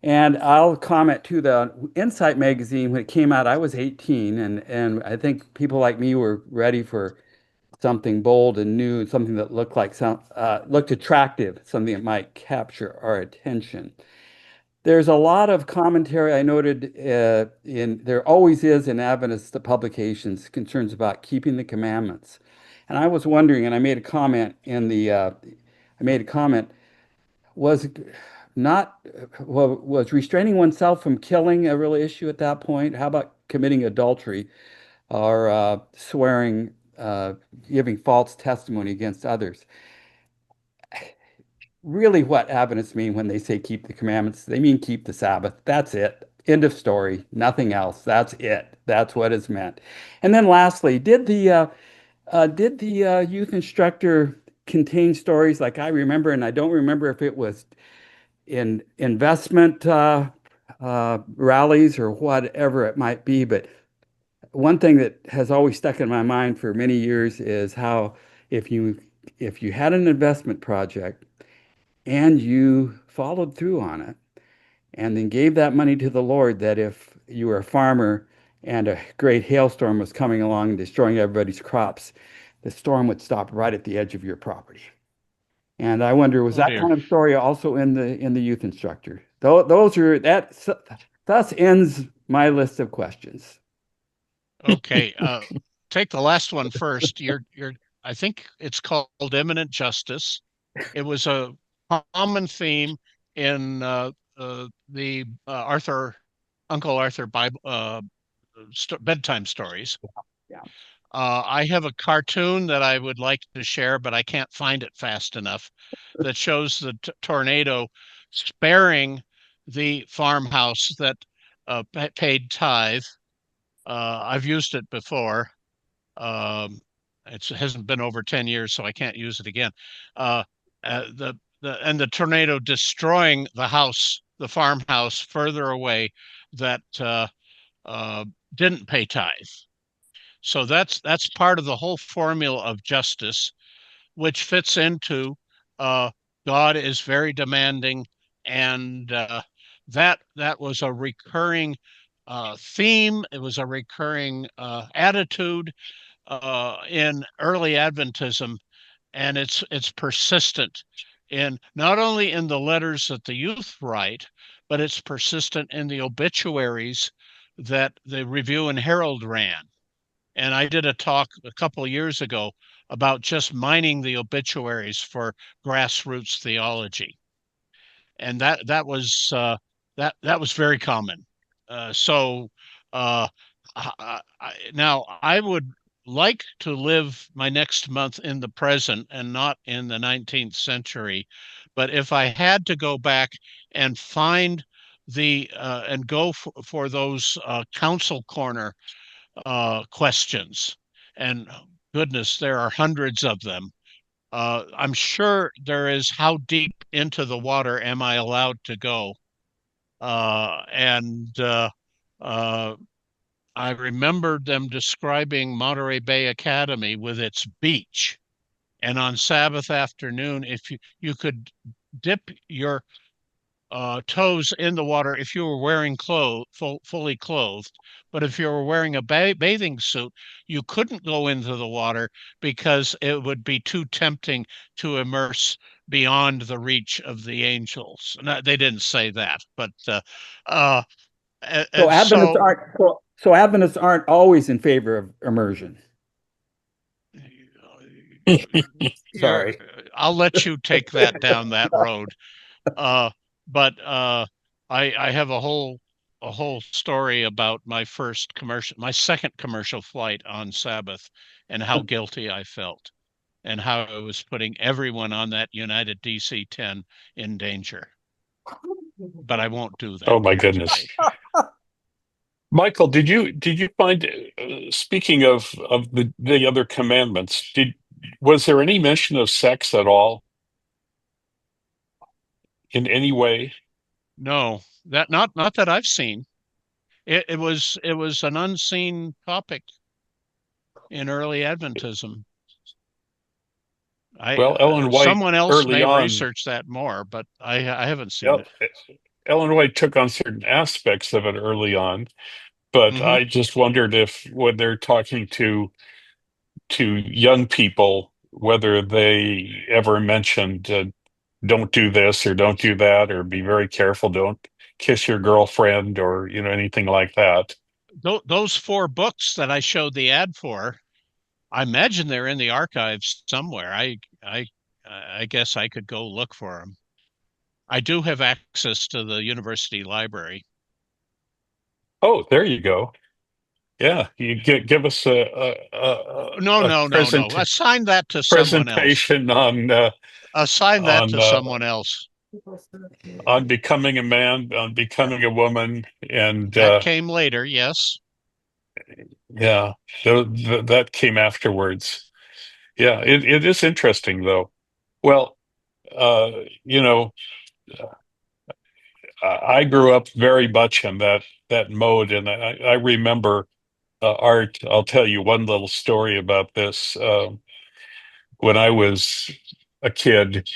[SPEAKER 10] And I'll comment too, the Insight magazine, when it came out, I was 18, and I think people like me were ready for something bold and new, something that looked attractive, something that might capture our attention. There's a lot of commentary I noted there always is in Adventist publications concerns about keeping the commandments. And I was wondering, and I made a comment was not was restraining oneself from killing a real issue at that point? How about committing adultery or swearing, giving false testimony against others? Really, what Adventists mean when they say keep the commandments, they mean keep the Sabbath. That's it. End of story. Nothing else. That's it. That's what is meant. And then lastly, did the youth instructor contain stories like I remember, and I don't remember if it was in investment rallies or whatever it might be, but one thing that has always stuck in my mind for many years is how if you had an investment project and you followed through on it and then gave that money to the Lord, that if you were a farmer and a great hailstorm was coming along and destroying everybody's crops, the storm would stop right at the edge of your property. And I wonder, was that kind of story also in the youth instructor? Thus ends my list of questions.
[SPEAKER 1] Okay, take the last one first. I think it's called imminent justice. It was a common theme in the Uncle Arthur Bible bedtime stories.
[SPEAKER 10] Yeah.
[SPEAKER 1] I have a cartoon that I would like to share, but I can't find it fast enough, that shows the tornado sparing the farmhouse that paid tithe. I've used it before. It hasn't been over 10 years, so I can't use it again. The tornado destroying the house, the farmhouse further away that didn't pay tithe. So that's part of the whole formula of justice, which fits into God is very demanding, and that was a recurring theme. It was a recurring attitude in early Adventism, and it's persistent in not only in the letters that the youth write, but it's persistent in the obituaries that the Review and Herald ran. And I did a talk a couple of years ago about just mining the obituaries for grassroots theology, and that was very common. So now I would like to live my next month in the present and not in the 19th century, but if I had to go back and find and go for those council corner questions, and goodness, there are hundreds of them. I'm sure there is how deep into the water am I allowed to go? And I remember them describing Monterey Bay Academy with its beach. And on Sabbath afternoon, if you could dip your toes in the water if you were wearing fully clothed. But if you were wearing a bathing suit, you couldn't go into the water because it would be too tempting to immerse beyond the reach of the angels. No, they didn't say that, but
[SPEAKER 10] so Adventists aren't always in favor of immersion. Sorry.
[SPEAKER 1] I'll let you take that down that road. But I have a whole story about my second commercial flight on Sabbath, and how guilty I felt, and how I was putting everyone on that United DC-10 in danger. But I won't do that.
[SPEAKER 2] Oh my goodness. Michael, did you find, speaking of the other commandments, was there any mention of sex at all in any way?
[SPEAKER 1] No, not that I've seen. It was an unseen topic in early Adventism.
[SPEAKER 2] Well, Ellen White
[SPEAKER 1] Someone else
[SPEAKER 2] early
[SPEAKER 1] may
[SPEAKER 2] on,
[SPEAKER 1] research that more, but I haven't seen
[SPEAKER 2] El-
[SPEAKER 1] it.
[SPEAKER 2] Ellen White took on certain aspects of it early on, but
[SPEAKER 1] Hmm.
[SPEAKER 2] I just wondered if when they're talking to young people, whether they ever mentioned don't do this or don't do that, or be very careful, don't kiss your girlfriend, or anything like that.
[SPEAKER 1] Those four books that I showed the ad for, I imagine they're in the archives somewhere. I guess I could go look for them. I do have access to the university library.
[SPEAKER 2] Oh, there you go. Yeah, you give us
[SPEAKER 1] No,
[SPEAKER 2] a
[SPEAKER 1] no, no, no. Assign that to someone else.
[SPEAKER 2] presentation on
[SPEAKER 1] Assign that
[SPEAKER 2] on
[SPEAKER 1] to
[SPEAKER 2] uh,
[SPEAKER 1] someone else.
[SPEAKER 2] on becoming a man, on becoming a woman, and
[SPEAKER 1] That came later, yes.
[SPEAKER 2] yeah, that came afterwards. Yeah, it is interesting though. Well, uh, you know, I grew up very much in that mode, and I remember art. I'll tell you one little story about this. When I was a kid,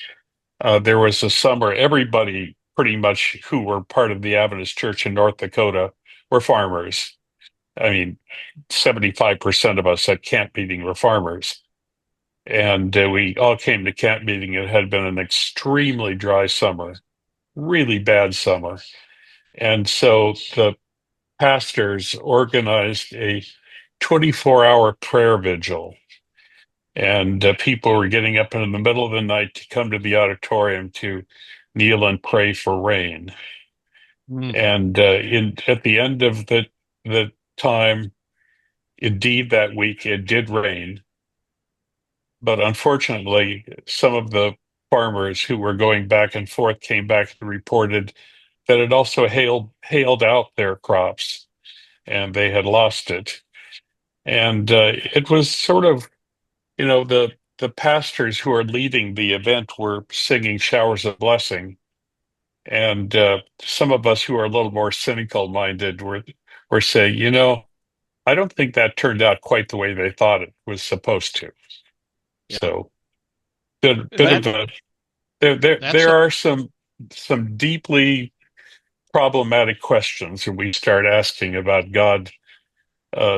[SPEAKER 2] there was a summer. Everybody, pretty much, who were part of the Adventist Church in North Dakota were farmers. I mean, 75% of us at camp meeting were farmers. And we all came to camp meeting. It had been an extremely dry summer, really bad summer. And so the pastors organized a 24-hour prayer vigil. And people were getting up in the middle of the night to come to the auditorium to kneel and pray for rain.
[SPEAKER 1] Mm.
[SPEAKER 2] And at the end of the time, indeed, that week it did rain. But unfortunately, some of the farmers who were going back and forth came back and reported that it also hailed out their crops, and they had lost it. And it was sort of, the pastors who are leading the event were singing showers of blessing, and some of us who are a little more cynical minded were saying, I don't think that turned out quite the way they thought it was supposed to.
[SPEAKER 1] Yeah.
[SPEAKER 2] So, bit
[SPEAKER 1] That
[SPEAKER 2] of a there are some deeply problematic questions when we start asking about God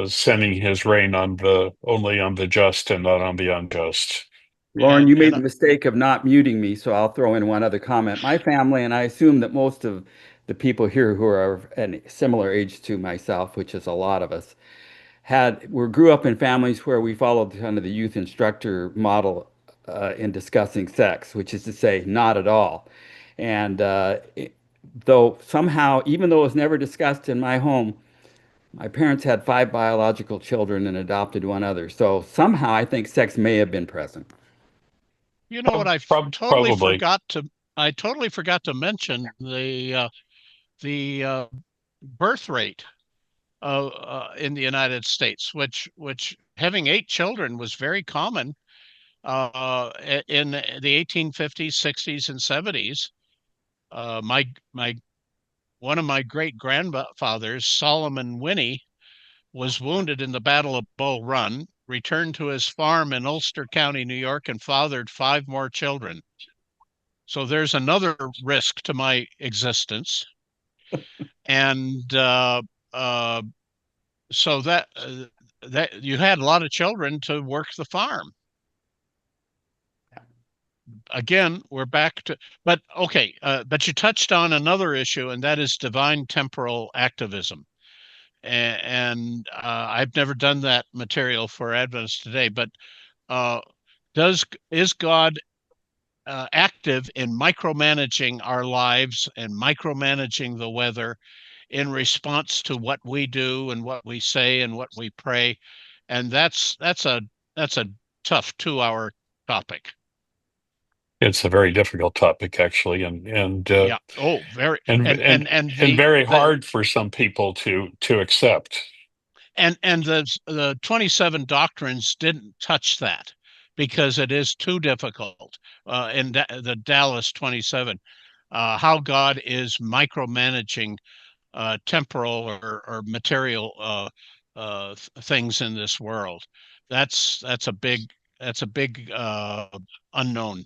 [SPEAKER 2] sending His rain only on the just and not on the unjust.
[SPEAKER 10] Lauren, you made
[SPEAKER 1] and
[SPEAKER 10] the mistake of not muting me, so I'll throw in one other comment. My family, and I assume that most of the people here who are at a similar age to myself, which is a lot of us, grew up in families where we followed kind of the youth instructor model in discussing sex, which is to say, not at all. And though somehow, even though it was never discussed in my home, my parents had 5 biological children and adopted one other. So somehow I think sex may have been present.
[SPEAKER 1] you know what
[SPEAKER 2] Probably.
[SPEAKER 1] I totally forgot to mention the birth rate in the United States, which having 8 children was very common in the 1850s, 60s, and 70s. My one of my great grandfathers, Solomon Winnie, was wounded in the Battle of Bull Run, returned to his farm in Ulster County, New York, and fathered 5 more children. So there's another risk to my existence. And uh, so that you had a lot of children to work the farm. Again, we're back to, but okay, but you touched on another issue, and that is divine temporal activism. And I've never done that material for Adventists Today, but uh, is God active in micromanaging our lives and micromanaging the weather in response to what we do and what we say and what we pray? And that's a tough 2 hour topic.
[SPEAKER 2] It's a very difficult topic, actually,
[SPEAKER 1] Yeah. Oh, very
[SPEAKER 2] and very hard for some people to accept.
[SPEAKER 1] and the 27 doctrines didn't touch that because it is too difficult in the Dallas 27, how God is micromanaging temporal or material things in this world. That's a big unknown.